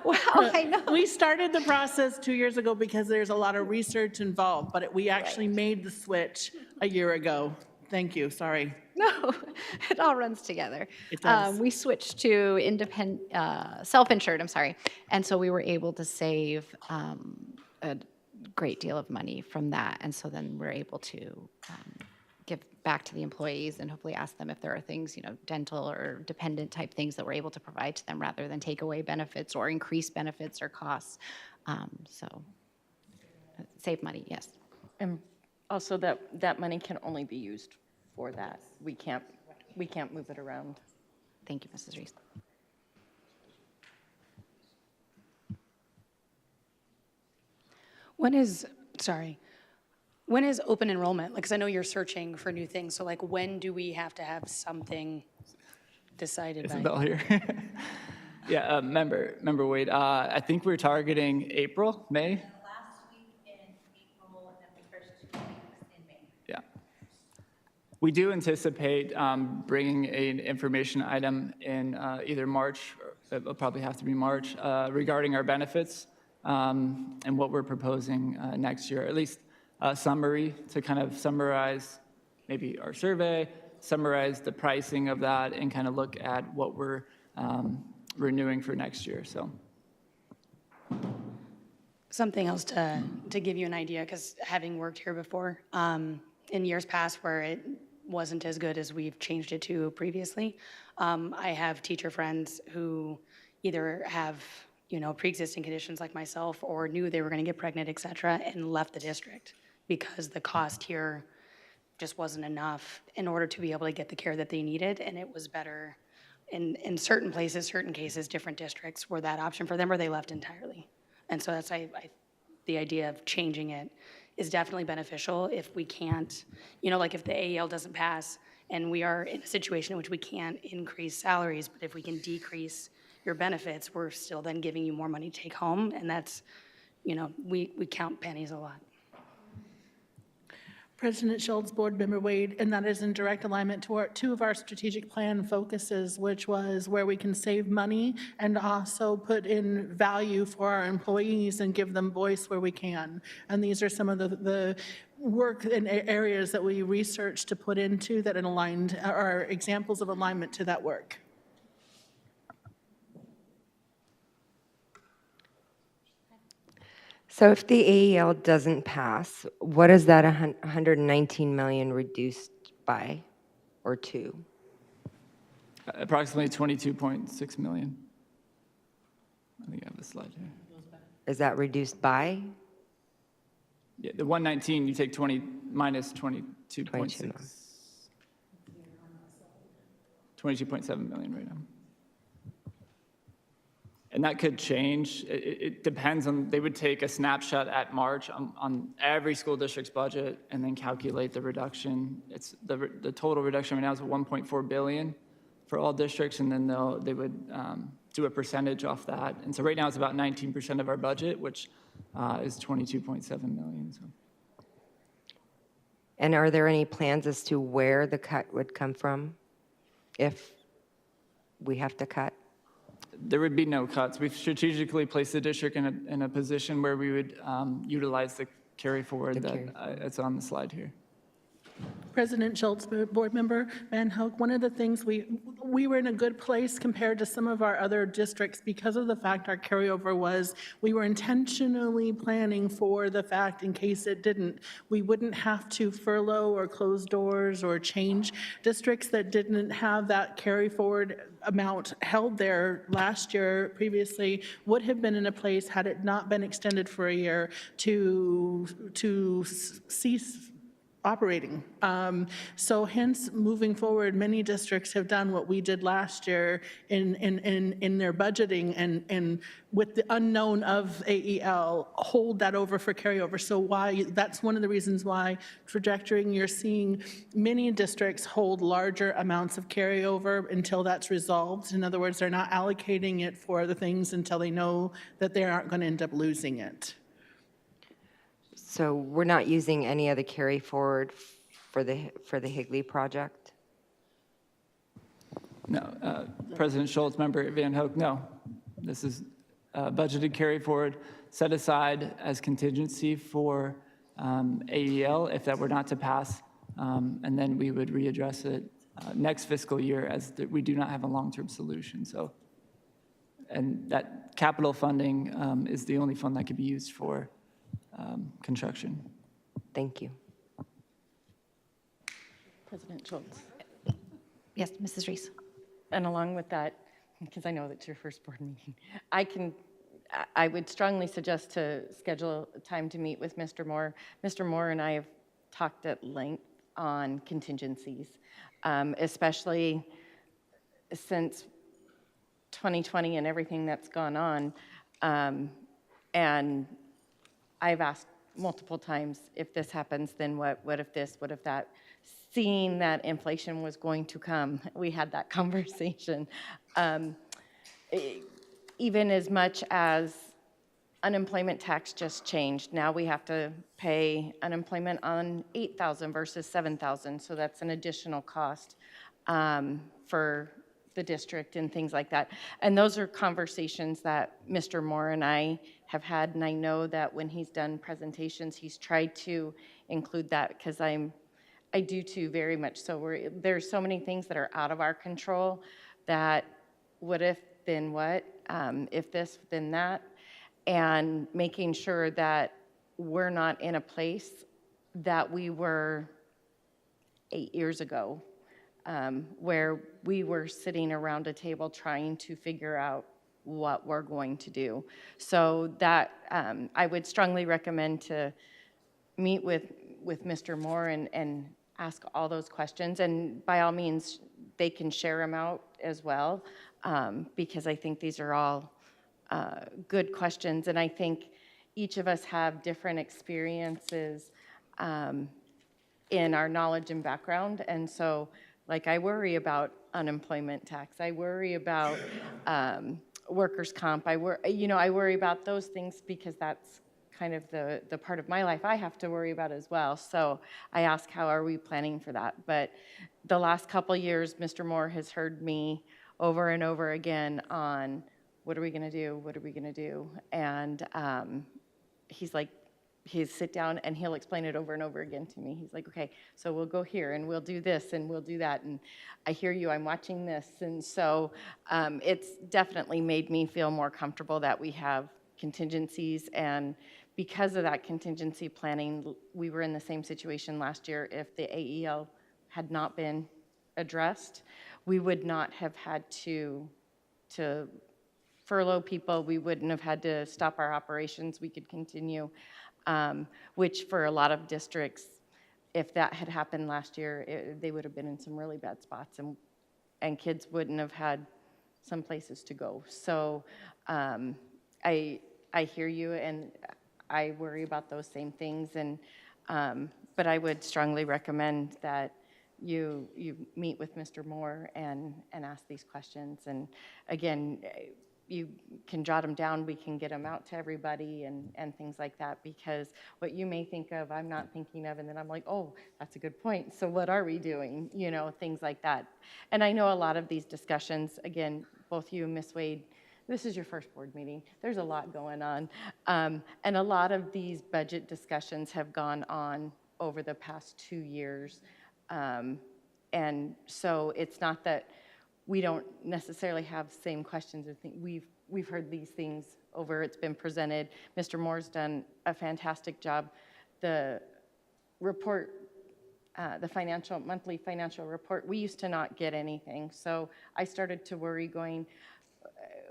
wow, I know. We started the process 2 years ago because there's a lot of research involved, but we actually made the switch a year ago. Thank you, sorry. No, it all runs together. It does. We switched to self-insured, I'm sorry. And so we were able to save a great deal of money from that. And so then we're able to give back to the employees and hopefully ask them if there are things, dental or dependent type things that we're able to provide to them rather than take away benefits or increase benefits or costs. So save money, yes. And also that money can only be used for that. We can't move it around. Thank you, Mrs. Reese. When is open enrollment? Like, 'cause I know you're searching for new things, so like when do we have to have something decided by? Isabel here. Yeah, member Wade, I think we're targeting April, May. Last week in April and then the first 2 weeks in May. Yeah. We do anticipate bringing an information item in either March, or it'll probably have to be March, regarding our benefits and what we're proposing next year, at least a summary to kind of summarize maybe our survey, summarize the pricing of that, and kind of look at what we're renewing for next year. So Something else to give you an idea, because having worked here before, in years past where it wasn't as good as we've changed it to previously, I have teacher friends who either have pre-existing conditions like myself or knew they were going to get pregnant, et cetera, and left the district because the cost here just wasn't enough in order to be able to get the care that they needed. And it was better in certain places, certain cases, different districts were that option for them, or they left entirely. And so that's the idea of changing it is definitely beneficial if we can't, like if the AEL doesn't pass and we are in a situation in which we can't increase salaries, but if we can decrease your benefits, we're still then giving you more money to take home. And that's, we count pennies a lot. President Schultz, Board Member Wade, and that is in direct alignment to two of our strategic plan focuses, which was where we can save money and also put in value for our employees and give them voice where we can. And these are some of the work and areas that we researched to put into that are examples of alignment to that work. So if the AEL doesn't pass, what is that 119 million reduced by or to? approximately 22.6 million. I think I have the slide here. Is that reduced by? Yeah, the 119, you take 20 minus 22.6. 22.7 million right now. And that could change. It depends on, they would take a snapshot at March on every school district's budget and then calculate the reduction. It's the total reduction right now is 1.4 billion for all districts, and then they would do a percentage off that. And so right now it's about 19% of our budget, which is 22.7 million. So. And are there any plans as to where the cut would come from if we have to cut? There would be no cuts. We've strategically placed the district in a position where we would utilize the carry forward that's on the slide here. President Schultz, Board Member Van Hoek, one of the things we were in a good place compared to some of our other districts because of the fact our carryover was, we were intentionally planning for the fact in case it didn't, we wouldn't have to furlough or close doors or change. Districts that didn't have that carry forward amount held there last year previously would have been in a place had it not been extended for a year to cease operating. So hence, moving forward, many districts have done what we did last year in their budgeting and with the unknown of AEL, hold that over for carryover. So that's one of the reasons why trajectory, you're seeing many districts hold larger amounts of carryover until that's resolved. In other words, they're not allocating it for other things until they know that they aren't going to end up losing it. So we're not using any of the carry forward for the Higley project? No, President Schultz, Member Van Hoek, no. This is budgeted carry forward, set aside as contingency for AEL if that were not to pass, and then we would readdress it next fiscal year as we do not have a long-term solution. So, and that capital funding is the only fund that could be used for construction. Thank you. President Schultz. Yes, Mrs. Reese. And along with that, because I know that's your first board meeting, I would strongly suggest to schedule a time to meet with Mr. Moore. Mr. Moore and I have talked at length on contingencies, especially since 2020 and everything that's gone on. And I've asked multiple times, if this happens, then what? What if this? What if that? Seeing that inflation was going to come, we had that conversation. Even as much as unemployment tax just changed, now we have to pay unemployment on $8,000 versus $7,000, so that's an additional cost for the district and things like that. And those are conversations that Mr. Moore and I have had, and I know that when he's done presentations, he's tried to include that, because I do too, very much so. There's so many things that are out of our control that what if, then what? If this, then that. And making sure that we're not in a place that we were 8 years ago, where we were sitting around a table trying to figure out what we're going to do. So that I would strongly recommend to meet with Mr. Moore and ask all those questions. And by all means, they can share them out as well, because I think these are all good questions. And I think each of us have different experiences in our knowledge and background. And so, like, I worry about unemployment tax. I worry about workers' comp. I worry about those things because that's kind of the part of my life I have to worry about as well. So I ask, how are we planning for that? But the last couple years, Mr. Moore has heard me over and over again on, what are we gonna do? What are we gonna do? And he'll sit down and he'll explain it over and over again to me. He's like, okay, so we'll go here and we'll do this and we'll do that. And I hear you, I'm watching this. And so it's definitely made me feel more comfortable that we have contingencies. And because of that contingency planning, we were in the same situation last year. If the AEL had not been addressed, we would not have had to furlough people. We wouldn't have had to stop our operations. We could continue, which for a lot of districts, if that had happened last year, they would have been in some really bad spots, and kids wouldn't have had some places to go. So I hear you, and I worry about those same things. And but I would strongly recommend that you meet with Mr. Moore and ask these questions. And again, you can jot them down, we can get them out to everybody and things like that, because what you may think of, I'm not thinking of, and then I'm like, oh, that's a good point. So what are we doing? You know, things like that. And I know a lot of these discussions, again, both you and Ms. Wade, this is your first board meeting. There's a lot going on. And a lot of these budget discussions have gone on over the past 2 years. And so it's not that we don't necessarily have the same questions or things. We've heard these things over, it's been presented. Mr. Moore's done a fantastic job. The report, the monthly financial report, we used to not get anything. So I started to worry, going,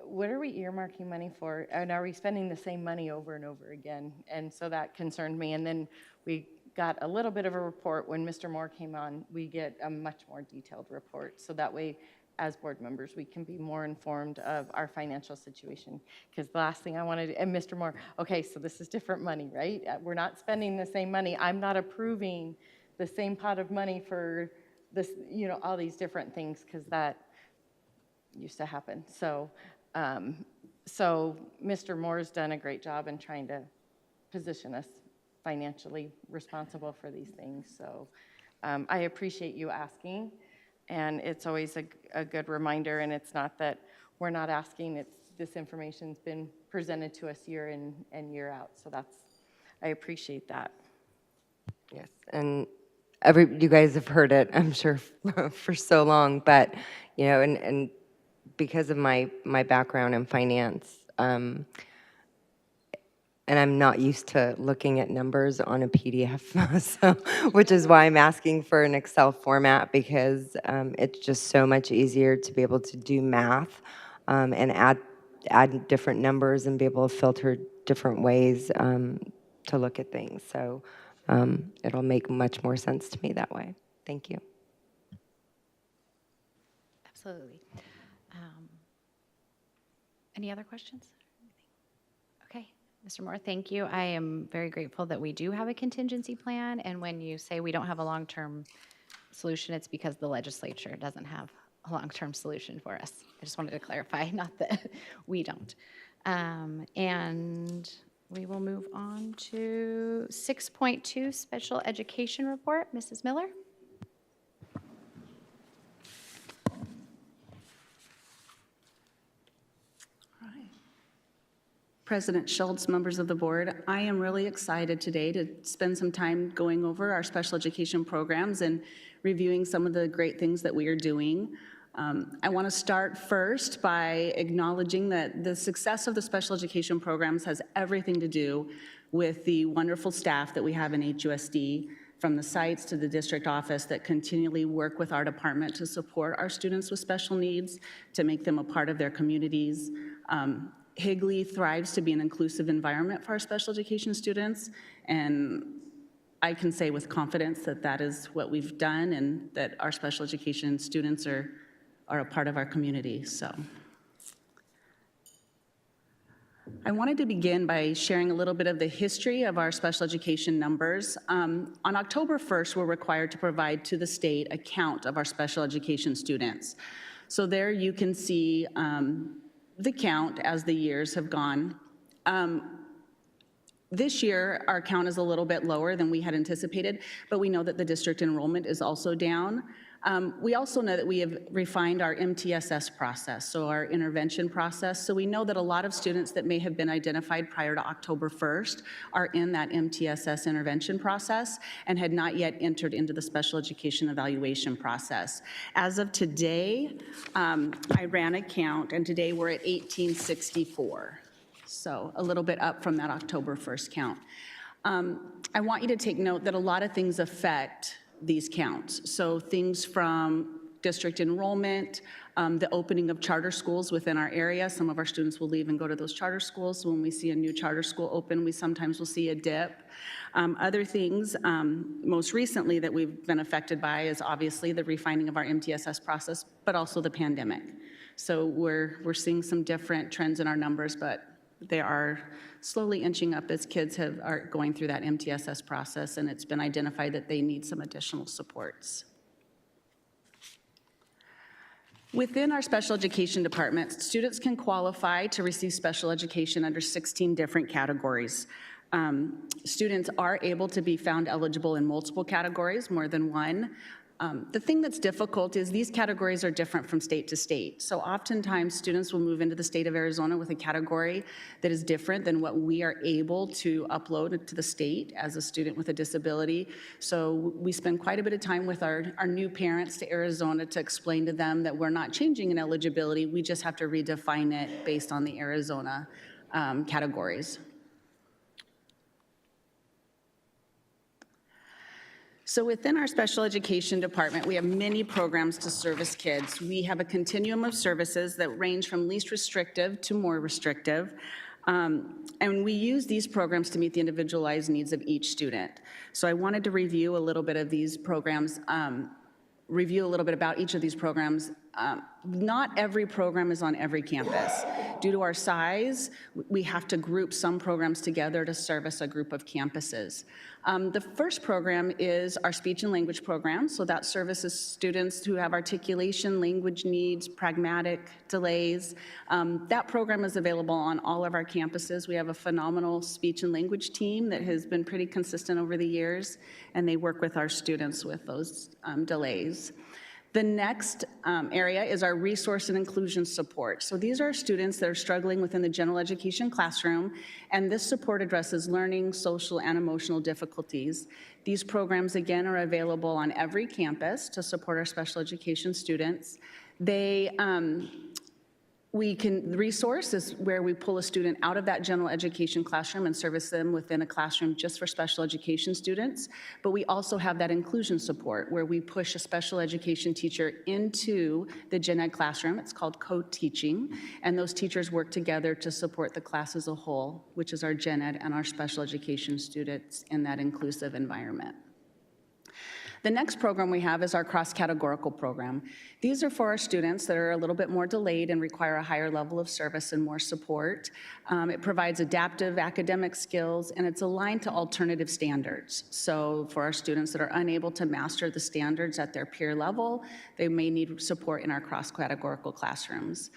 what are we earmarking money for? And are we spending the same money over and over again? And so that concerned me. And then we got a little bit of a report. When Mr. Moore came on, we get a much more detailed report. So that way, as board members, we can be more informed of our financial situation. Because the last thing I wanted, and Mr. Moore, okay, so this is different money, right? We're not spending the same money. I'm not approving the same pot of money for this, you know, all these different things, because that used to happen. So, so Mr. Moore's done a great job in trying to position us financially responsible for these things. So I appreciate you asking, and it's always a good reminder, and it's not that we're not asking, it's this information's been presented to us year in and year out. So I appreciate that. Yes, and you guys have heard it, I'm sure, for so long, but, you know, and because of my background in finance, and I'm not used to looking at numbers on a PDF, so, which is why I'm asking for an Excel format, because it's just so much easier to be able to do math and add different numbers and be able to filter different ways to look at things. So it'll make much more sense to me that way. Thank you. Absolutely. Any other questions? Okay, Mr. Moore, thank you. I am very grateful that we do have a contingency plan, and when you say we don't have a long-term solution, it's because the legislature doesn't have a long-term solution for us. I just wanted to clarify, not that we don't. And we will move on to 6.2, Special Education Report. Mrs. Miller? President Schultz, members of the board, I am really excited today to spend some time going over our special education programs and reviewing some of the great things that we are doing. I want to start first by acknowledging that the success of the special education programs has everything to do with the wonderful staff that we have in HUSD, from the sites to the district office, that continually work with our department to support our students with special needs, to make them a part of their communities. Higley thrives to be an inclusive environment for our special education students, and I can say with confidence that that is what we've done, and that our special education students are a part of our community. So I wanted to begin by sharing a little bit of the history of our special education numbers. On October 1st, we're required to provide to the state a count of our special education students. So there you can see the count as the years have gone. This year, our count is a little bit lower than we had anticipated, but we know that the district enrollment is also down. We also know that we have refined our MTSS process, so our intervention process. So we know that a lot of students that may have been identified prior to October 1st are in that MTSS intervention process and had not yet entered into the special education evaluation process. As of today, I ran a count, and today we're at 1864. So a little bit up from that October 1st count. I want you to take note that a lot of things affect these counts. So things from district enrollment, the opening of charter schools within our area. Some of our students will leave and go to those charter schools. So when we see a new charter school open, we sometimes will see a dip. Other things, most recently that we've been affected by is obviously the refining of our MTSS process, but also the pandemic. So we're seeing some different trends in our numbers, but they are slowly inching up as kids are going through that MTSS process, and it's been identified that they need some additional supports. Within our special education departments, students can qualify to receive special education under 16 different categories. Students are able to be found eligible in multiple categories, more than one. The thing that's difficult is these categories are different from state to state. So oftentimes students will move into the state of Arizona with a category that is different than what we are able to upload to the state as a student with a disability. So we spend quite a bit of time with our new parents to Arizona to explain to them that we're not changing in eligibility, we just have to redefine it based on the Arizona categories. So within our special education department, we have many programs to service kids. We have a continuum of services that range from least restrictive to more restrictive. And we use these programs to meet the individualized needs of each student. So I wanted to review a little bit of these programs, review a little bit about each of these programs. Not every program is on every campus. Due to our size, we have to group some programs together to service a group of campuses. The first program is our speech and language program. So that services students who have articulation, language needs, pragmatic delays. That program is available on all of our campuses. We have a phenomenal speech and language team that has been pretty consistent over the years, and they work with our students with those delays. The next area is our resource and inclusion support. So these are students that are struggling within the general education classroom, and this support addresses learning, social, and emotional difficulties. These programs, again, are available on every campus to support our special education students. The resource is where we pull a student out of that general education classroom and service them within a classroom just for special education students. But we also have that inclusion support where we push a special education teacher into the gen ed classroom. It's called co-teaching. And those teachers work together to support the class as a whole, which is our gen ed and our special education students in that inclusive environment. The next program we have is our cross-categorical program. These are for our students that are a little bit more delayed and require a higher level of service and more support. It provides adaptive academic skills, and it's aligned to alternative standards. So for our students that are unable to master the standards at their peer level, they may need support in our cross-categorical classrooms.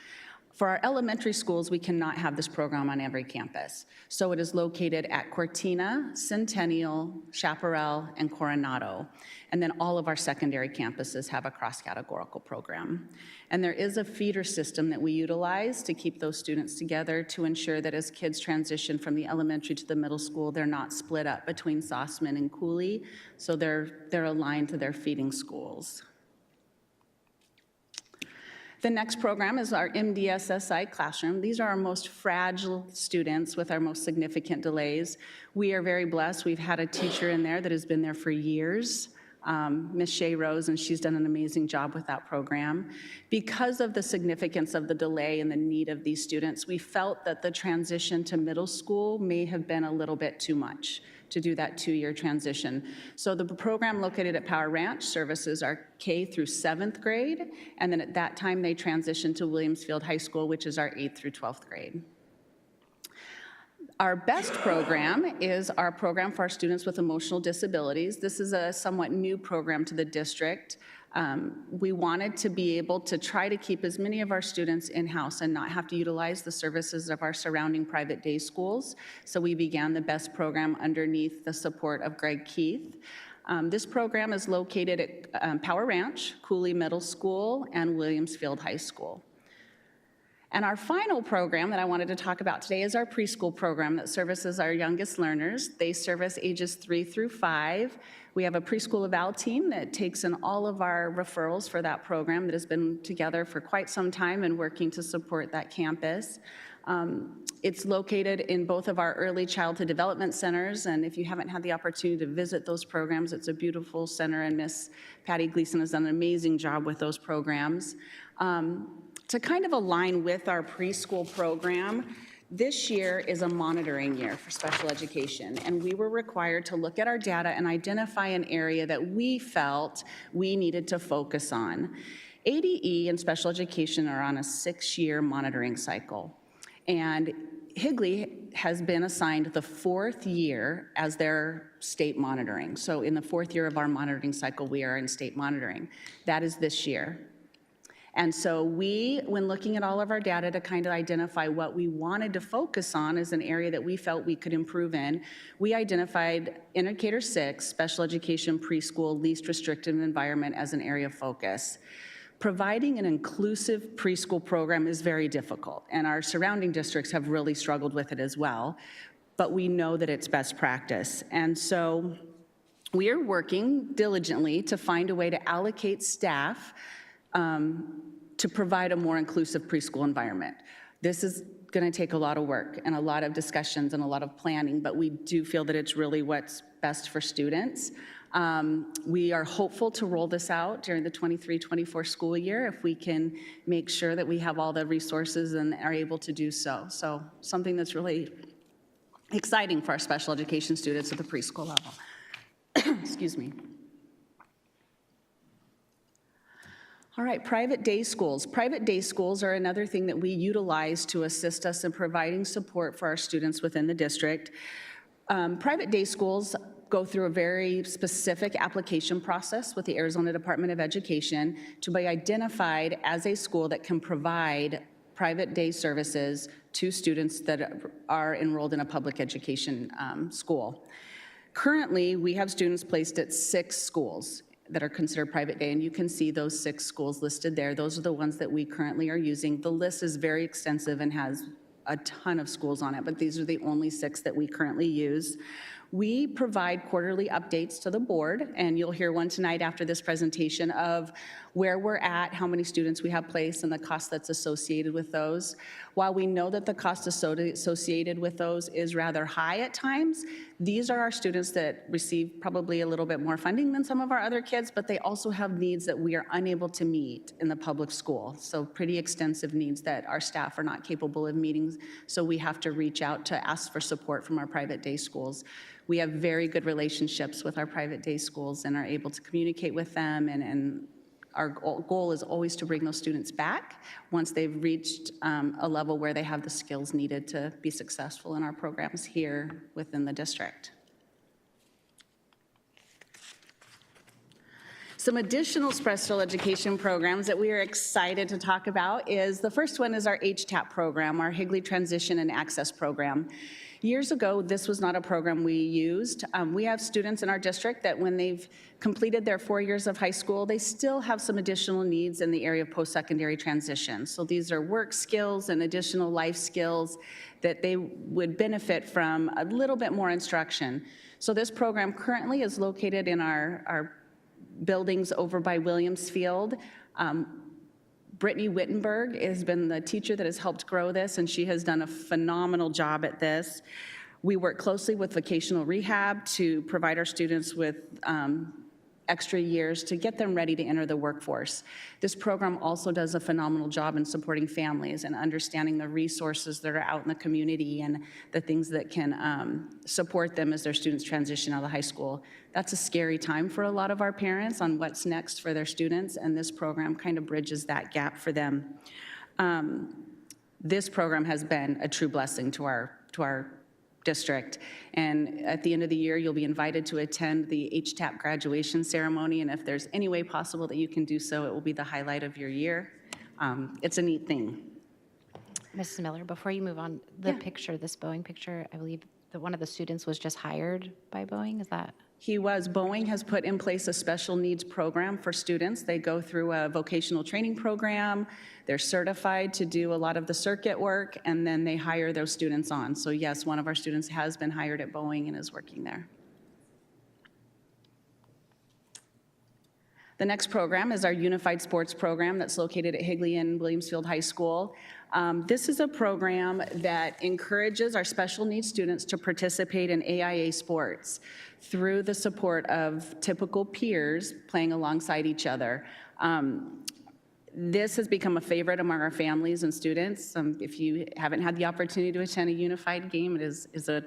For our elementary schools, we cannot have this program on every campus. So it is located at Cortina, Centennial, Chaparral, and Coronado. And then all of our secondary campuses have a cross-categorical program. And there is a feeder system that we utilize to keep those students together to ensure that as kids transition from the elementary to the middle school, they're not split up between Sossman and Cooley, so they're aligned to their feeding schools. The next program is our MDSSI classroom. These are our most fragile students with our most significant delays. We are very blessed. We've had a teacher in there that has been there for years, Ms. Shea Rose, and she's done an amazing job with that program. Because of the significance of the delay and the need of these students, we felt that the transition to middle school may have been a little bit too much to do that 2-year transition. So the program located at Power Ranch services our K through 7th grade, and then at that time they transitioned to Williamsfield High School, which is our 8th through 12th grade. Our best program is our program for our students with emotional disabilities. This is a somewhat new program to the district. We wanted to be able to try to keep as many of our students in-house and not have to utilize the services of our surrounding private day schools. So we began the BEST program underneath the support of Greg Keith. This program is located at Power Ranch, Cooley Middle School, and Williamsfield High School. And our final program that I wanted to talk about today is our preschool program that services our youngest learners. They service ages 3 through 5. We have a preschool eval team that takes in all of our referrals for that program that has been together for quite some time and working to support that campus. It's located in both of our early childhood development centers, and if you haven't had the opportunity to visit those programs, it's a beautiful center, and Miss Patty Gleason has done an amazing job with those programs. To kind of align with our preschool program, this year is a monitoring year for special education, and we were required to look at our data and identify an area that we felt we needed to focus on. ADE and special education are on a 6-year monitoring cycle, and Higley has been assigned the 4th year as their state monitoring. So in the 4th year of our monitoring cycle, we are in state monitoring. That is this year. And so we, when looking at all of our data to kind of identify what we wanted to focus on as an area that we felt we could improve in, we identified Indicator 6, Special Education Preschool Least Restrictive Environment, as an area of focus. Providing an inclusive preschool program is very difficult, and our surrounding districts have really struggled with it as well, but we know that it's best practice. And so we are working diligently to find a way to allocate staff to provide a more inclusive preschool environment. This is going to take a lot of work and a lot of discussions and a lot of planning, but we do feel that it's really what's best for students. We are hopeful to roll this out during the 23-24 school year if we can make sure that we have all the resources and are able to do so. So something that's really exciting for our special education students at the preschool level. Excuse me. All right, private day schools. Private day schools are another thing that we utilize to assist us in providing support for our students within the district. Private day schools go through a very specific application process with the Arizona Department of Education to be identified as a school that can provide private day services to students that are enrolled in a public education school. Currently, we have students placed at 6 schools that are considered private day, and you can see those 6 schools listed there. Those are the ones that we currently are using. The list is very extensive and has a ton of schools on it, but these are the only 6 that we currently use. We provide quarterly updates to the board, and you'll hear one tonight after this presentation of where we're at, how many students we have placed, and the cost that's associated with those. While we know that the cost associated with those is rather high at times, these are our students that receive probably a little bit more funding than some of our other kids, but they also have needs that we are unable to meet in the public school. So pretty extensive needs that our staff are not capable of meeting, so we have to reach out to ask for support from our private day schools. We have very good relationships with our private day schools and are able to communicate with them, and our goal is always to bring those students back once they've reached a level where they have the skills needed to be successful in our programs here within the district. Some additional special education programs that we are excited to talk about is, the first one is our HTAP program, our Higley Transition and Access Program. Years ago, this was not a program we used. We have students in our district that when they've completed their 4 years of high school, they still have some additional needs in the area of post-secondary transition. So these are work skills and additional life skills that they would benefit from a little bit more instruction. So this program currently is located in our buildings over by Williams Field. Brittany Wittenberg has been the teacher that has helped grow this, and she has done a phenomenal job at this. We work closely with vocational rehab to provide our students with extra years to get them ready to enter the workforce. This program also does a phenomenal job in supporting families and understanding the resources that are out in the community and the things that can support them as their students transition out of high school. That's a scary time for a lot of our parents on what's next for their students, and this program kind of bridges that gap for them. This program has been a true blessing to our district, and at the end of the year you'll be invited to attend the HTAP graduation ceremony, and if there's any way possible that you can do so, it will be the highlight of your year. It's a neat thing. Mrs. Miller, before you move on, the picture, this Boeing picture, I believe that one of the students was just hired by Boeing, is that? He was. Boeing has put in place a special needs program for students. They go through a vocational training program. They're certified to do a lot of the circuit work, and then they hire those students on. So yes, one of our students has been hired at Boeing and is working there. The next program is our Unified Sports Program that's located at Higley and Williamsfield High School. This is a program that encourages our special needs students to participate in AIA sports through the support of typical peers playing alongside each other. This has become a favorite among our families and students. If you haven't had the opportunity to attend a Unified game, it is a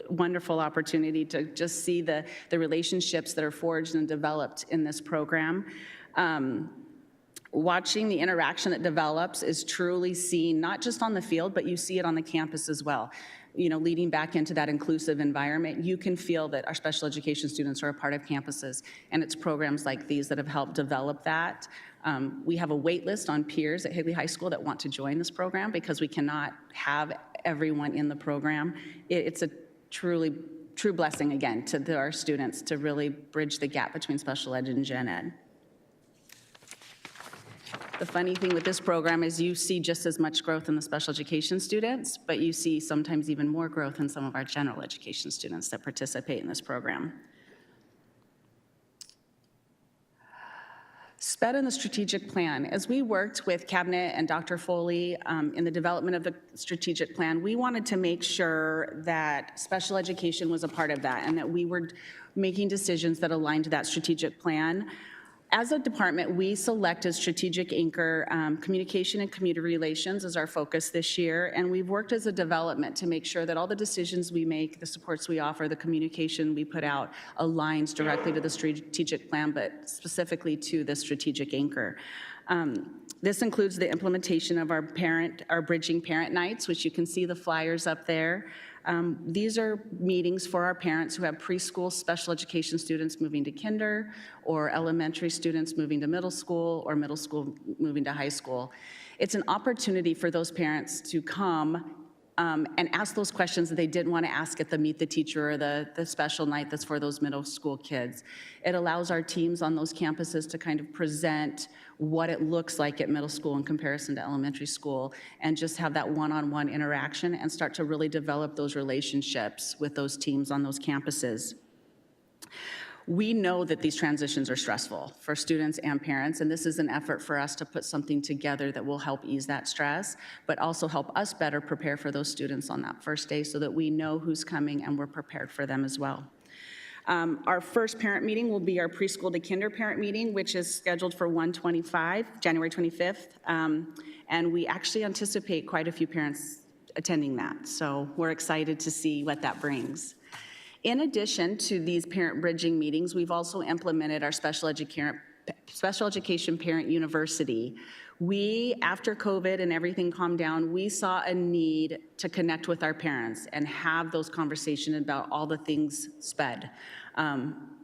wonderful opportunity to just see the relationships that are forged and developed in this program. Watching the interaction that develops is truly seen, not just on the field, but you see it on the campus as well. You know, leading back into that inclusive environment, you can feel that our special education students are a part of campuses, and it's programs like these that have helped develop that. We have a wait list on peers at Higley High School that want to join this program because we cannot have everyone in the program. It's a true blessing, again, to our students to really bridge the gap between special ed and gen ed. The funny thing with this program is you see just as much growth in the special education students, but you see sometimes even more growth in some of our general education students that participate in this program. SPED and the strategic plan. As we worked with Cabinet and Dr. Foley in the development of the strategic plan, we wanted to make sure that special education was a part of that and that we were making decisions that aligned to that strategic plan. As a department, we selected strategic anchor communication and community relations as our focus this year, and we've worked as a development to make sure that all the decisions we make, the supports we offer, the communication we put out aligns directly to the strategic plan, but specifically to the strategic anchor. This includes the implementation of our bridging parent nights, which you can see the flyers up there. These are meetings for our parents who have preschool special education students moving to kinder, or elementary students moving to middle school, or middle school moving to high school. It's an opportunity for those parents to come and ask those questions that they didn't want to ask at the Meet the Teacher or the special night that's for those middle school kids. It allows our teams on those campuses to kind of present what it looks like at middle school in comparison to elementary school, and just have that one-on-one interaction and start to really develop those relationships with those teams on those campuses. We know that these transitions are stressful for students and parents, and this is an effort for us to put something together that will help ease that stress, but also help us better prepare for those students on that first day so that we know who's coming and we're prepared for them as well. Our first parent meeting will be our preschool to kinder parent meeting, which is scheduled for January 25th, and we actually anticipate quite a few parents attending that, so we're excited to see what that brings. In addition to these parent bridging meetings, we've also implemented our special education parent university. We, after COVID and everything calmed down, we saw a need to connect with our parents and have those conversations about all the things SPED.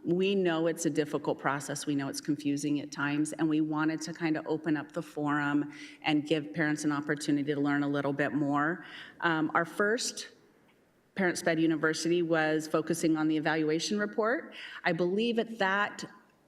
We know it's a difficult process. We know it's confusing at times, and we wanted to kind of open up the forum and give parents an opportunity to learn a little bit more. Our first Parent SPED University was focusing on the evaluation report. I believe at that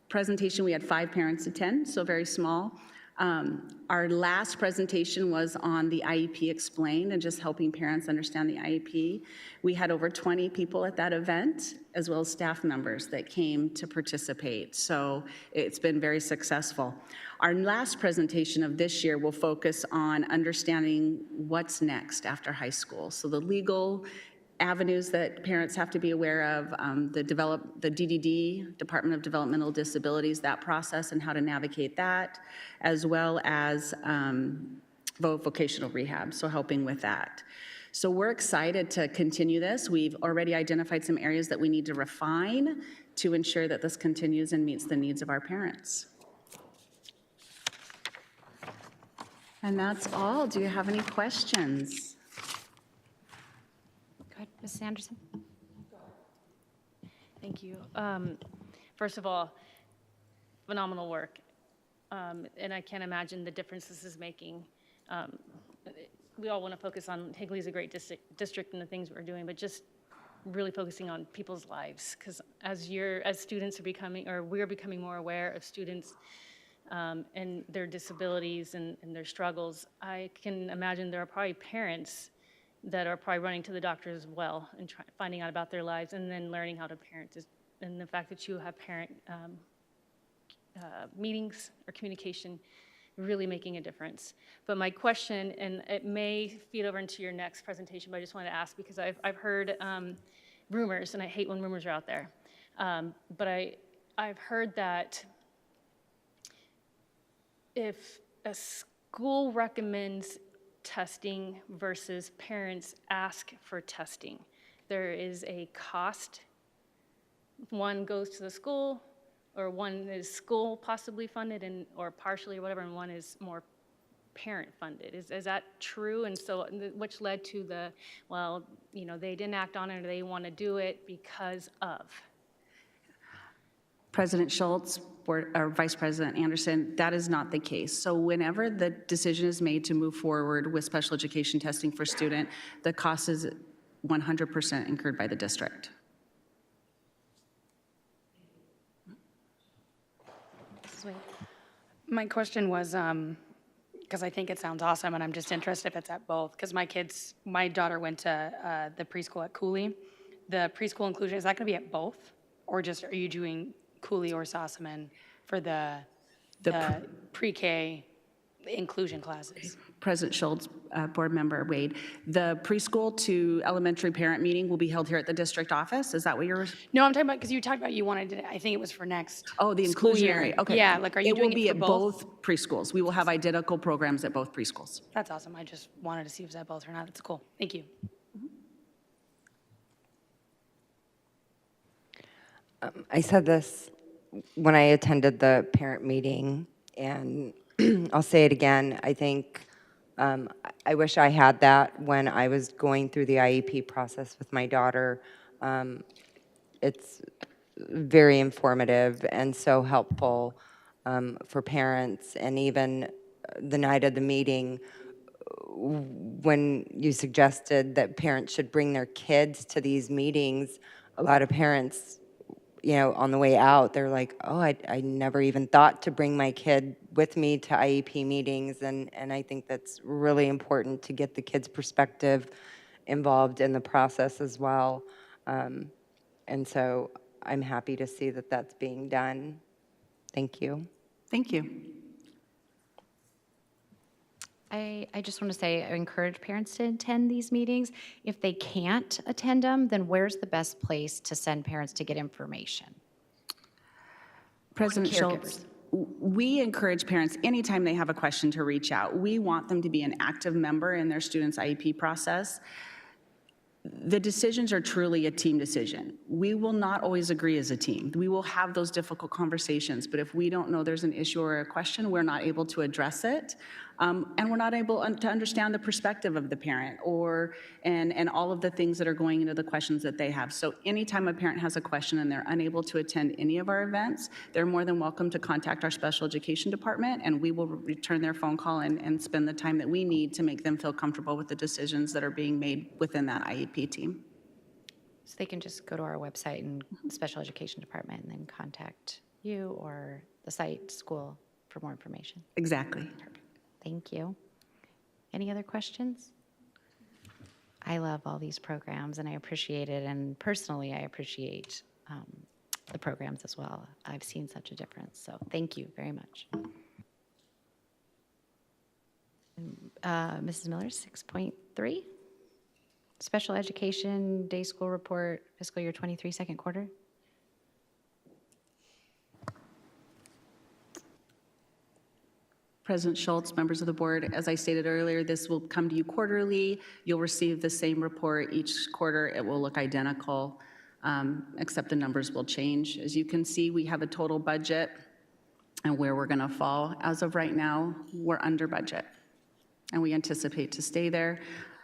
presentation we had 5 parents attend, so very small. Our last presentation was on the IEP Explained and just helping parents understand the IEP. We had over 20 people at that event, as well as staff members that came to participate, so it's been very successful. Our last presentation of this year will focus on understanding what's next after high school, so the legal avenues that parents have to be aware of, the DDD, Department of Developmental Disabilities, that process and how to navigate that, as well as vocational rehab, so helping with that. So we're excited to continue this. We've already identified some areas that we need to refine to ensure that this continues and meets the needs of our parents. And that's all. Do you have any questions? Mrs. Anderson? Thank you. First of all, phenomenal work. And I can't imagine the difference this is making. We all want to focus on Higley is a great district and the things we're doing, but just really focusing on people's lives. Because as students are becoming, or we're becoming more aware of students and their disabilities and their struggles, I can imagine there are probably parents that are probably running to the doctor as well and finding out about their lives and then learning how to parent. And the fact that you have parent meetings or communication really making a difference. But my question, and it may feed over into your next presentation, but I just wanted to ask because I've heard rumors, and I hate when rumors are out there, but I've heard that if a school recommends testing versus parents ask for testing, there is a cost. One goes to the school, or one is school possibly funded and or partially or whatever, and one is more parent funded. Is that true? And so which led to the, well, you know, they didn't act on it or they want to do it because of? President Schultz or Vice President Anderson, that is not the case. So whenever the decision is made to move forward with special education testing for student, the cost is 100% incurred by the district. My question was, because I think it sounds awesome, and I'm just interested if it's at both, because my daughter went to the preschool at Cooley. The preschool inclusion, is that going to be at both? Or just are you doing Cooley or Sossaman for the the pre-K inclusion classes. President Schultz, Board Member Wade, the preschool to elementary parent meeting will be held here at the district office. Is that what you're? No, I'm talking about, because you talked about you wanted to, I think it was for next Oh, the school year. inclusionary. Okay. Yeah, like, are you doing It will be for at both preschools. We will have identical programs at both preschools. That's awesome. I just wanted to see if it was at both or not. That's cool. Thank you. I said this when I attended the parent meeting, and I'll say it again. I think I wish I had that when I was going through the IEP process with my daughter. It's very informative and so helpful for parents. And even the night of the meeting, when you suggested that parents should bring their kids to these meetings, a lot of parents, you know, on the way out, they're like, oh, I never even thought to bring my kid with me to IEP meetings. And I think that's really important to get the kids' perspective involved in the process as well. And so I'm happy to see that that's being done. Thank you. Thank you. I just want to say, I encourage parents to attend these meetings. If they can't attend them, then where's the best place to send parents to get information? President Schultz, we encourage parents anytime they have a question to reach out. We want them to be an active member in their student's IEP process. The decisions are truly a team decision. We will not always agree as a team. We will have those difficult conversations, but if we don't know there's an issue or a question, we're not able to address it. And we're not able to understand the perspective of the parent and all of the things that are going into the questions that they have. So anytime a parent has a question and they're unable to attend any of our events, they're more than welcome to contact our special education department, and we will return their phone call and spend the time that we need to make them feel comfortable with the decisions that are being made within that IEP team. So they can just go to our website and special education department and then contact you or the site school for more information. Exactly. Thank you. Any other questions? I love all these programs and I appreciate it, and personally I appreciate the programs as well. I've seen such a difference, so thank you very much. Mrs. Miller, 6.3, Special Education Day School Report, Fiscal Year 23, second quarter. President Schultz, members of the board, as I stated earlier, this will come to you quarterly. You'll receive the same report each quarter. It will look identical, except the numbers will change. As you can see, we have a total budget and where we're going to fall. As of right now, we're under budget, and we anticipate to stay there.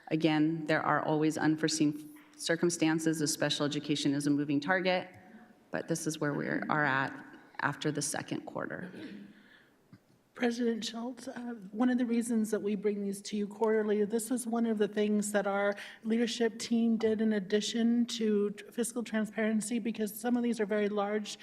Again, there are always unforeseen circumstances. The special education is a moving target, but this is where we are at after the second quarter. President Schultz, one of the reasons that we bring these to you quarterly, this was one of the things that our leadership team did in addition to fiscal transparency, because some of these are very large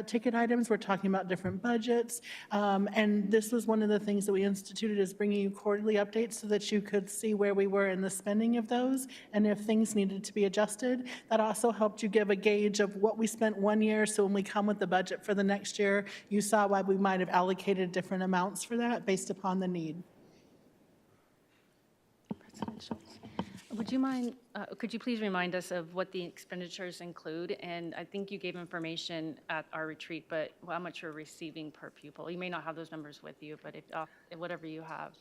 ticket items. We're talking about different budgets, and this was one of the things that we instituted, is bringing you quarterly updates so that you could see where we were in the spending of those and if things needed to be adjusted. That also helped you give a gauge of what we spent one year, so when we come with the budget for the next year, you saw why we might have allocated different amounts for that based upon the need. President Schultz, would you mind, could you please remind us of what the expenditures include? And I think you gave information at our retreat, but how much you're receiving per pupil? You may not have those numbers with you, but if whatever you have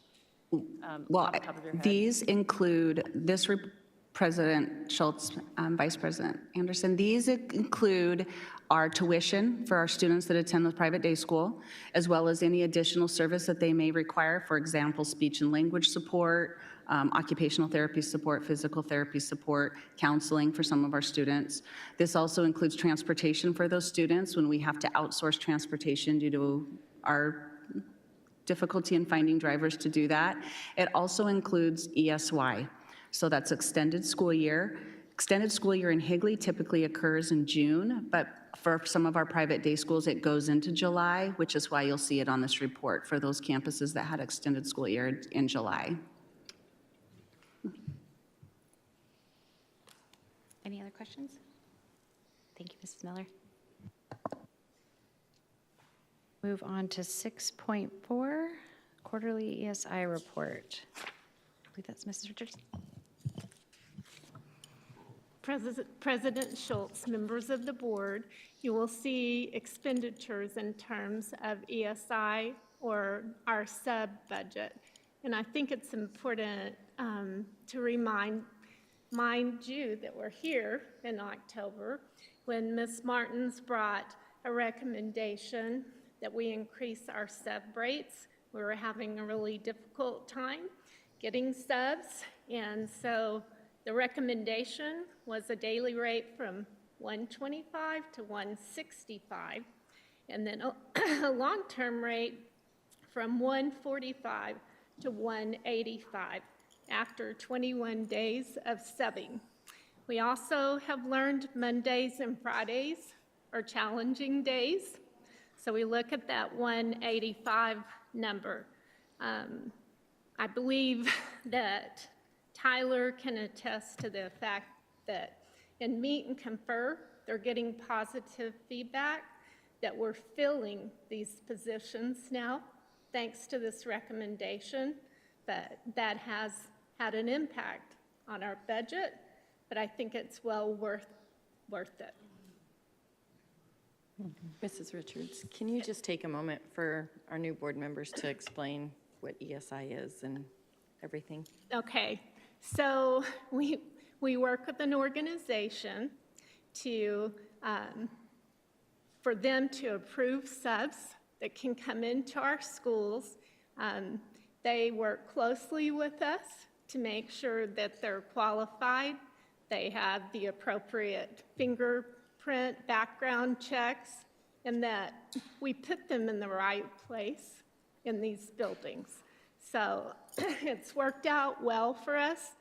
Well, off the top of your head. these include this President Schultz, Vice President Anderson, these include our tuition for our students that attend the private day school, as well as any additional service that they may require, for example, speech and language support, occupational therapy support, physical therapy support, counseling for some of our students. This also includes transportation for those students when we have to outsource transportation due to our difficulty in finding drivers to do that. It also includes ESY. So that's extended school year. Extended school year in Higley typically occurs in June, but for some of our private day schools, it goes into July, which is why you'll see it on this report for those campuses that had extended school year in July. Any other questions? Thank you, Mrs. Miller. Move on to 6.4, quarterly ESI report. I believe that's Mrs. Richards. President Schultz, members of the board, you will see expenditures in terms of ESI or our sub-budget. And I think it's important to remind you that we're here in October when Ms. Martins brought a recommendation that we increase our sub rates. We were having a really difficult time getting subs, and so the recommendation was a daily rate from $125 to $165, and then a long-term rate from $145 to $185 after 21 days of subbing. We also have learned Mondays and Fridays are challenging days, so we look at that 185 number. I believe that Tyler can attest to the fact that in Meet and Confer, they're getting positive feedback that we're filling these positions now, thanks to this recommendation, but that has had an impact on our budget, but I think it's well worth it. Mrs. Richards, can you just take a moment for our new board members to explain what ESI is and everything? Okay, so we work with an organization to for them to approve subs that can come into our schools. They work closely with us to make sure that they're qualified, they have the appropriate fingerprint background checks, and that we put them in the right place in these buildings. So it's worked out well for us.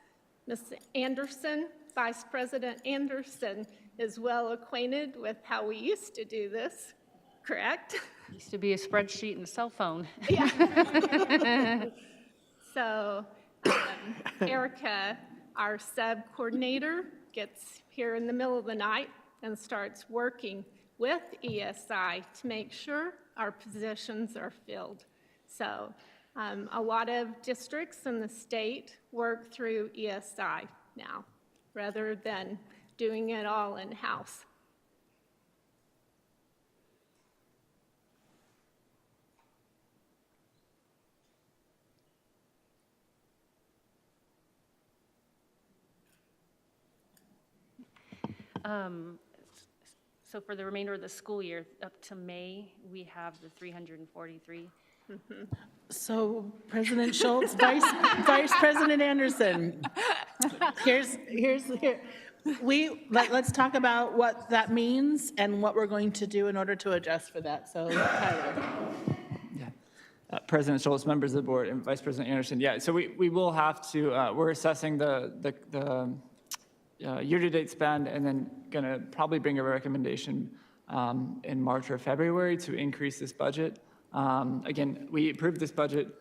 Ms. Anderson, Vice President Anderson, is well acquainted with how we used to do this, correct? Used to be a spreadsheet and a cell phone. Yeah. So Erica, our sub-coordinator, gets here in the middle of the night and starts working with ESI to make sure our positions are filled. So a lot of districts in the state work through ESI now, rather than doing it all in-house. So for the remainder of the school year, up to May, we have the 343. So President Schultz, Vice President Anderson, let's talk about what that means and what we're going to do in order to adjust for that. So Tyler. President Schultz, members of the board, and Vice President Anderson, yeah, so we will have to, we're assessing the year-to-date spend and then going to probably bring a recommendation in March or February to increase this budget. Again, we approved this budget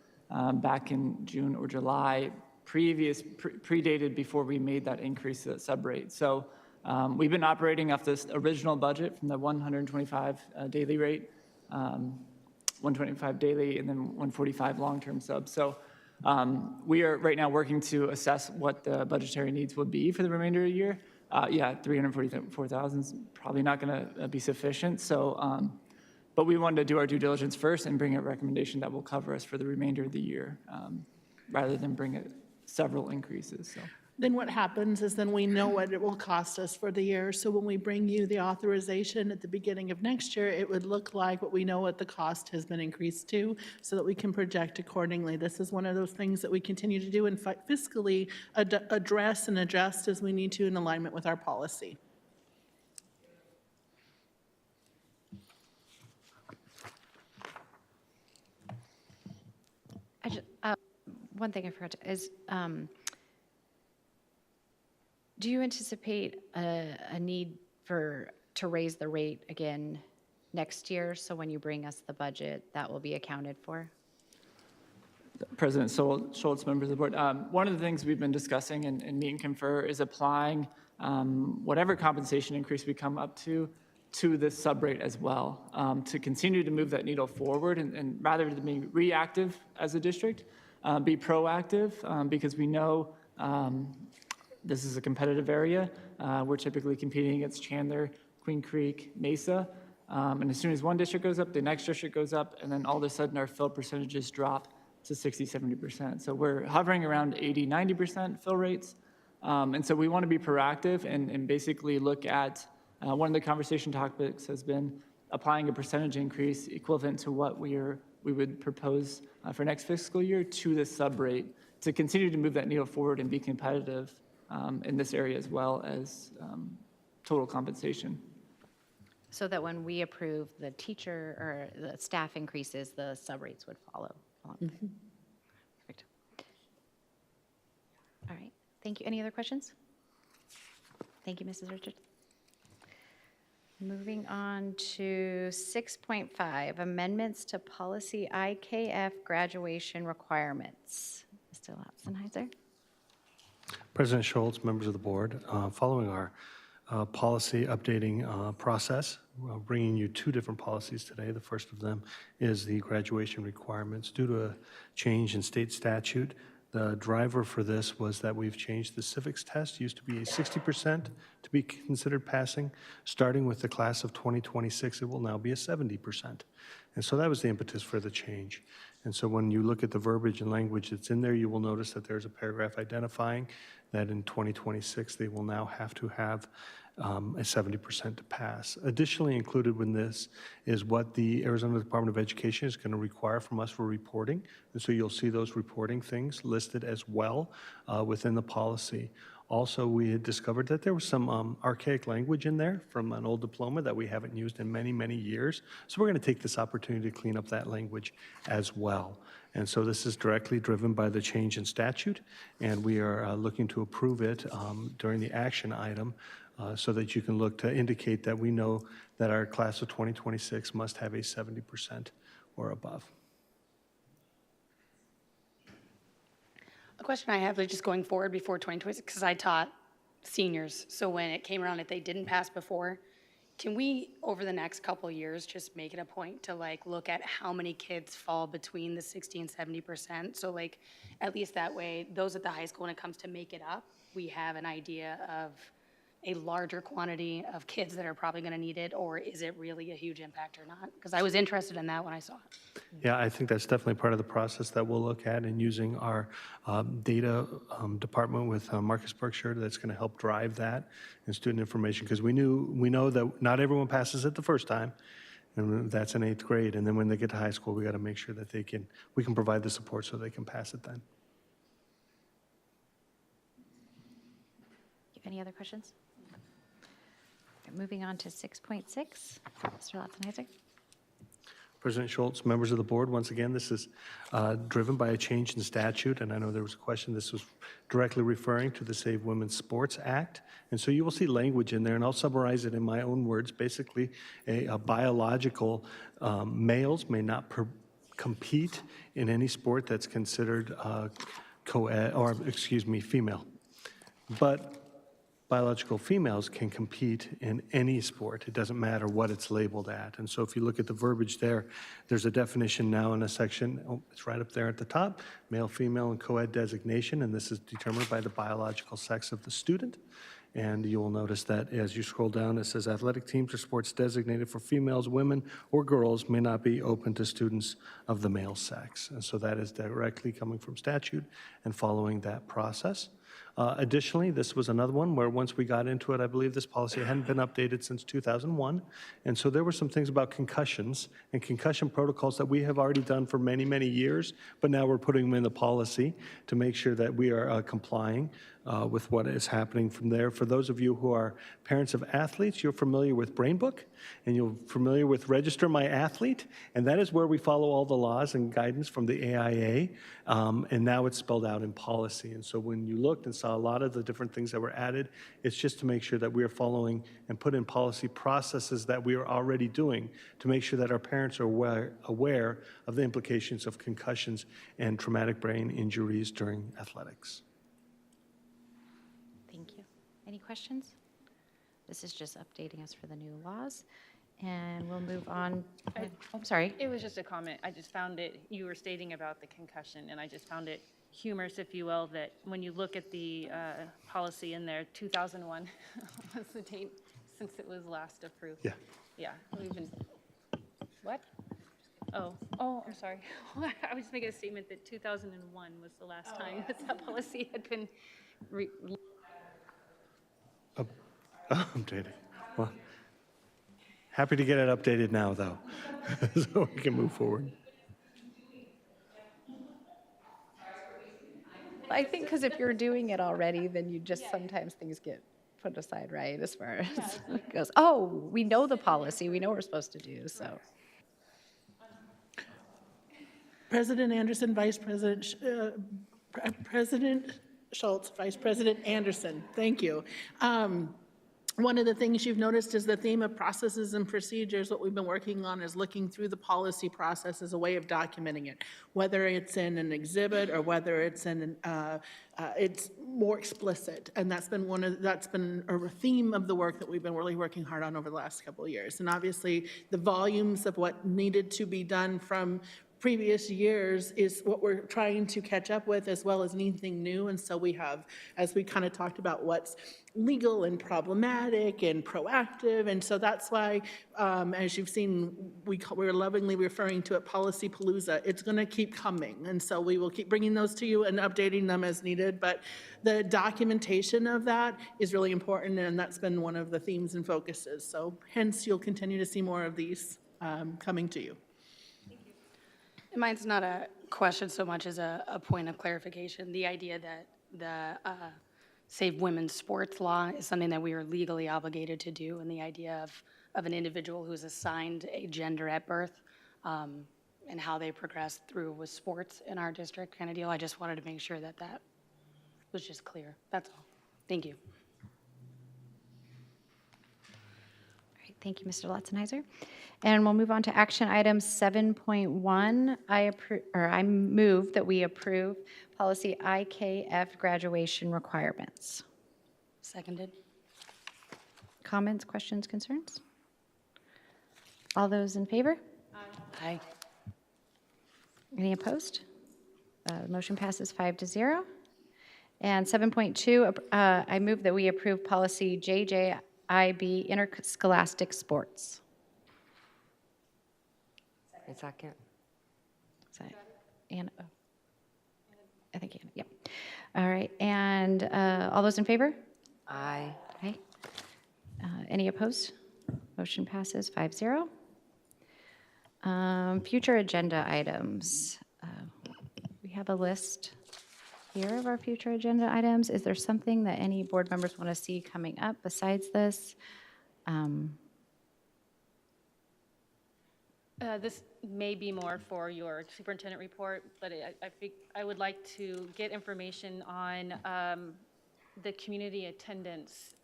back in June or July, predated before we made that increase to that sub-rate. So we've been operating off this original budget from the 125 daily rate, 125 daily, and then 145 long-term subs. So we are right now working to assess what the budgetary needs would be for the remainder of the year. Yeah, 344,000 is probably not going to be sufficient. So, but we wanted to do our due diligence first and bring a recommendation that will cover us for the remainder of the year, rather than bring several increases. So. Then what happens is then we know what it will cost us for the year. So when we bring you the authorization at the beginning of next year, it would look like what we know what the cost has been increased to so that we can project accordingly. This is one of those things that we continue to do and fiscally address and adjust as we need to in alignment with our policy. One thing I forgot to is, do you anticipate a need to raise the rate again next year? So when you bring us the budget, that will be accounted for? President Schultz, members of the board, one of the things we've been discussing in Meet and Confer is applying whatever compensation increase we come up to to this subrate as well, to continue to move that needle forward and rather than being reactive as a district, be proactive because we know this is a competitive area. We're typically competing against Chandler, Queen Creek, Mesa. And as soon as one district goes up, the next district goes up, and then all of a sudden our fill percentages drop to 60, 70%. So we're hovering around 80, 90% fill rates. And so we want to be proactive and basically look at, one of the conversation topics has been applying a percentage increase equivalent to what we would propose for next fiscal year to the subrate to continue to move that needle forward and be competitive in this area as well as total compensation. So that when we approve the teacher or the staff increases, the subrates would follow. Perfect. All right, thank you. Any other questions? Thank you, Mrs. Richards. Moving on to 6.5, amendments to policy IKF graduation requirements. Mr. Latzenheiser. President Schultz, members of the board, following our policy updating process, bringing you two different policies today. The first of them is the graduation requirements. Due to a change in state statute, the driver for this was that we've changed the civics test. Used to be a 60% to be considered passing. Starting with the class of 2026, it will now be a 70%. And so that was the impetus for the change. And so when you look at the verbiage and language that's in there, you will notice that there's a paragraph identifying that in 2026, they will now have to have a 70% to pass. Additionally included with this is what the Arizona Department of Education is going to require from us for reporting. And so you'll see those reporting things listed as well within the policy. Also, we had discovered that there was some archaic language in there from an old diploma that we haven't used in many, many years. So we're going to take this opportunity to clean up that language as well. And so this is directly driven by the change in statute, and we are looking to approve it during the action item so that you can look to indicate that we know that our class of 2026 must have a 70% or above. A question I have is just going forward before 2026, because I taught seniors. So when it came around, if they didn't pass before, can we, over the next couple of years, just make it a point to like look at how many kids fall between the 60 and 70%? So like, at least that way, those at the high school, when it comes to make it up, we have an idea of a larger quantity of kids that are probably going to need it, or is it really a huge impact or not? Because I was interested in that when I saw it. Yeah, I think that's definitely part of the process that we'll look at and using our data department with Marcus Berkshire that's going to help drive that and student information, because we know that not everyone passes it the first time, and that's in 8th grade, and then when they get to high school, we got to make sure that we can provide the support so they can pass it then. Any other questions? Moving on to 6.6, Mr. Latzenheiser. President Schultz, members of the board, once again, this is driven by a change in statute, and I know there was a question. This was directly referring to the Save Women's Sports Act, and so you will see language in there, and I'll summarize it in my own words. Basically, a biological males may not compete in any sport that's considered female, but biological females can compete in any sport. It doesn't matter what it's labeled at. And so if you look at the verbiage there, there's a definition now in a section, it's right up there at the top, male, female, and co-ed designation, and this is determined by the biological sex of the student. And you will notice that as you scroll down, it says athletic teams or sports designated for females, women, or girls may not be open to students of the male sex. And so that is directly coming from statute and following that process. Additionally, this was another one where once we got into it, I believe this policy hadn't been updated since 2001. And so there were some things about concussions and concussion protocols that we have already done for many, many years, but now we're putting them in the policy to make sure that we are complying with what is happening from there. For those of you who are parents of athletes, you're familiar with Brain Book and you're familiar with Register My Athlete, and that is where we follow all the laws and guidance from the AIA, and now it's spelled out in policy. And so when you looked and saw a lot of the different things that were added, it's just to make sure that we are following and put in policy processes that we are already doing to make sure that our parents are aware of the implications of concussions and traumatic brain injuries during athletics. Thank you. Any questions? This is just updating us for the new laws. And we'll move on. I'm sorry. It was just a comment. I just found it, you were stating about the concussion, and I just found it humorous, if you will, that when you look at the policy in there, 2001 was the date since it was last approved. Yeah. Yeah, we've been, what? Oh, I'm sorry. I was just making a statement that 2001 was the last time that policy had been Updated. Well, happy to get it updated now, though, so we can move forward. I think because if you're doing it already, then you just sometimes things get put aside, right? As far as it goes, oh, we know the policy, we know what we're supposed to do, so. President Anderson, President Schultz, Vice President Anderson, thank you. One of the things you've noticed is the theme of processes and procedures. What we've been working on is looking through the policy process as a way of documenting it, whether it's in an exhibit or whether it's in it's more explicit. And that's been a theme of the work that we've been really working hard on over the last couple of years. And obviously, the volumes of what needed to be done from previous years is what we're trying to catch up with, as well as anything new. And so we have, as we kind of talked about, what's legal and problematic and proactive. And so that's why, as you've seen, we're lovingly referring to it Policy Palooza. It's going to keep coming. And so we will keep bringing those to you and updating them as needed. But the documentation of that is really important. And that's been one of the themes and focuses. So hence, you'll continue to see more of these coming to you. Mine's not a question so much as a point of clarification. The idea that the Save Women's Sports law is something that we are legally obligated to do, and the idea of an individual who's assigned a gender at birth and how they progress through with sports in our district kind of deal. I just wanted to make sure that that was just clear. That's all. Thank you. All right, thank you, Mr. Latzenheiser. And we'll move on to action item 7.1. I move that we approve policy IKF graduation requirements. Seconded. Comments, questions, concerns? All those in favor? Aye. Any opposed? Motion passes 5-0. And 7.2, I move that we approve policy JJIB interscholastic sports. Second. Is that Anna? Oh. I think Anna, yep. All right, and all those in favor? Aye. Aye. Any opposed? Motion passes 5-0. Future agenda items. We have a list here of our future agenda items. Is there something that any board members want to see coming up besides this? This may be more for your superintendent report, but I think I would like to get information on the community attendance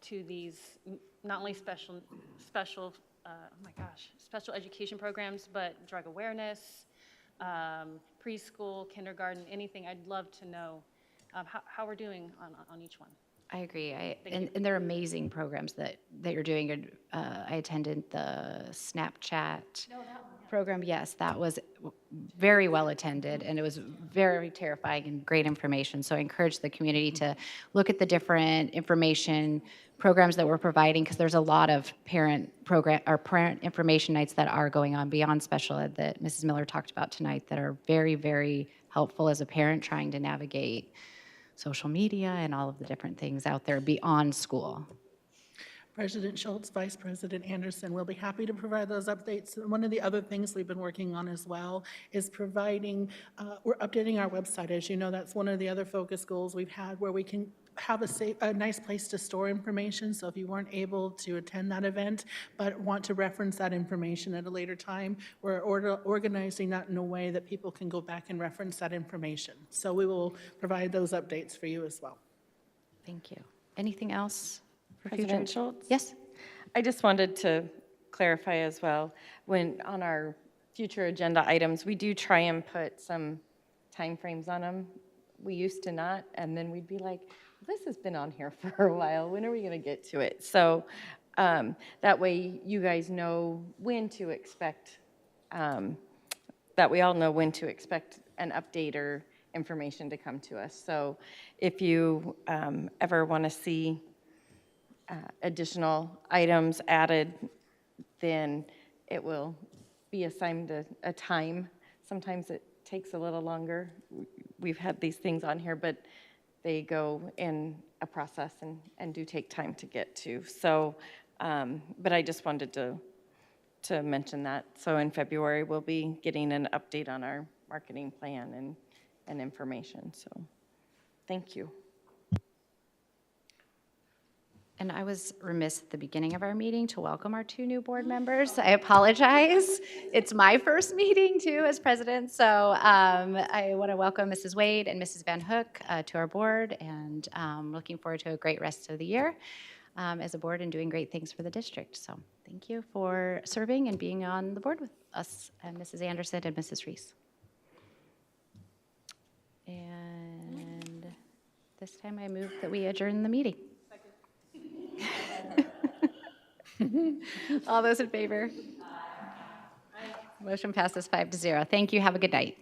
to these not only special education programs, but drug awareness, preschool, kindergarten, anything. I'd love to know how we're doing on each one. I agree. And they're amazing programs that you're doing. I attended the Snapchat program. Yes, that was very well attended, and it was very terrifying and great information. So I encourage the community to look at the different information programs that we're providing, because there's a lot of parent information nights that are going on beyond special ed that Mrs. Miller talked about tonight that are very, very helpful as a parent trying to navigate social media and all of the different things out there beyond school. President Schultz, Vice President Anderson, we'll be happy to provide those updates. And one of the other things we've been working on as well is providing, we're updating our website. As you know, that's one of the other focus goals we've had, where we can have a nice place to store information. So if you weren't able to attend that event but want to reference that information at a later time, we're organizing that in a way that people can go back and reference that information. So we will provide those updates for you as well. Thank you. Anything else? President Schultz? Yes. I just wanted to clarify as well, when on our future agenda items, we do try and put some time frames on them. We used to not, and then we'd be like, this has been on here for a while. When are we going to get to it? So that way you guys know when to expect, that we all know when to expect an update or information to come to us. So if you ever want to see additional items added, then it will be assigned a time. Sometimes it takes a little longer. We've had these things on here, but they go in a process and do take time to get to. So, but I just wanted to mention that. So in February, we'll be getting an update on our marketing plan and information. So thank you. And I was remiss at the beginning of our meeting to welcome our 2 new board members. I apologize. It's my first meeting too as president. So I want to welcome Mrs. Wade and Mrs. Van Hook to our board, and looking forward to a great rest of the year as a board and doing great things for the district. So thank you for serving and being on the board with us, and Mrs. Anderson and Mrs. Reese. And this time I move that we adjourn the meeting. All those in favor? Motion passes 5-0. Thank you. Have a good night.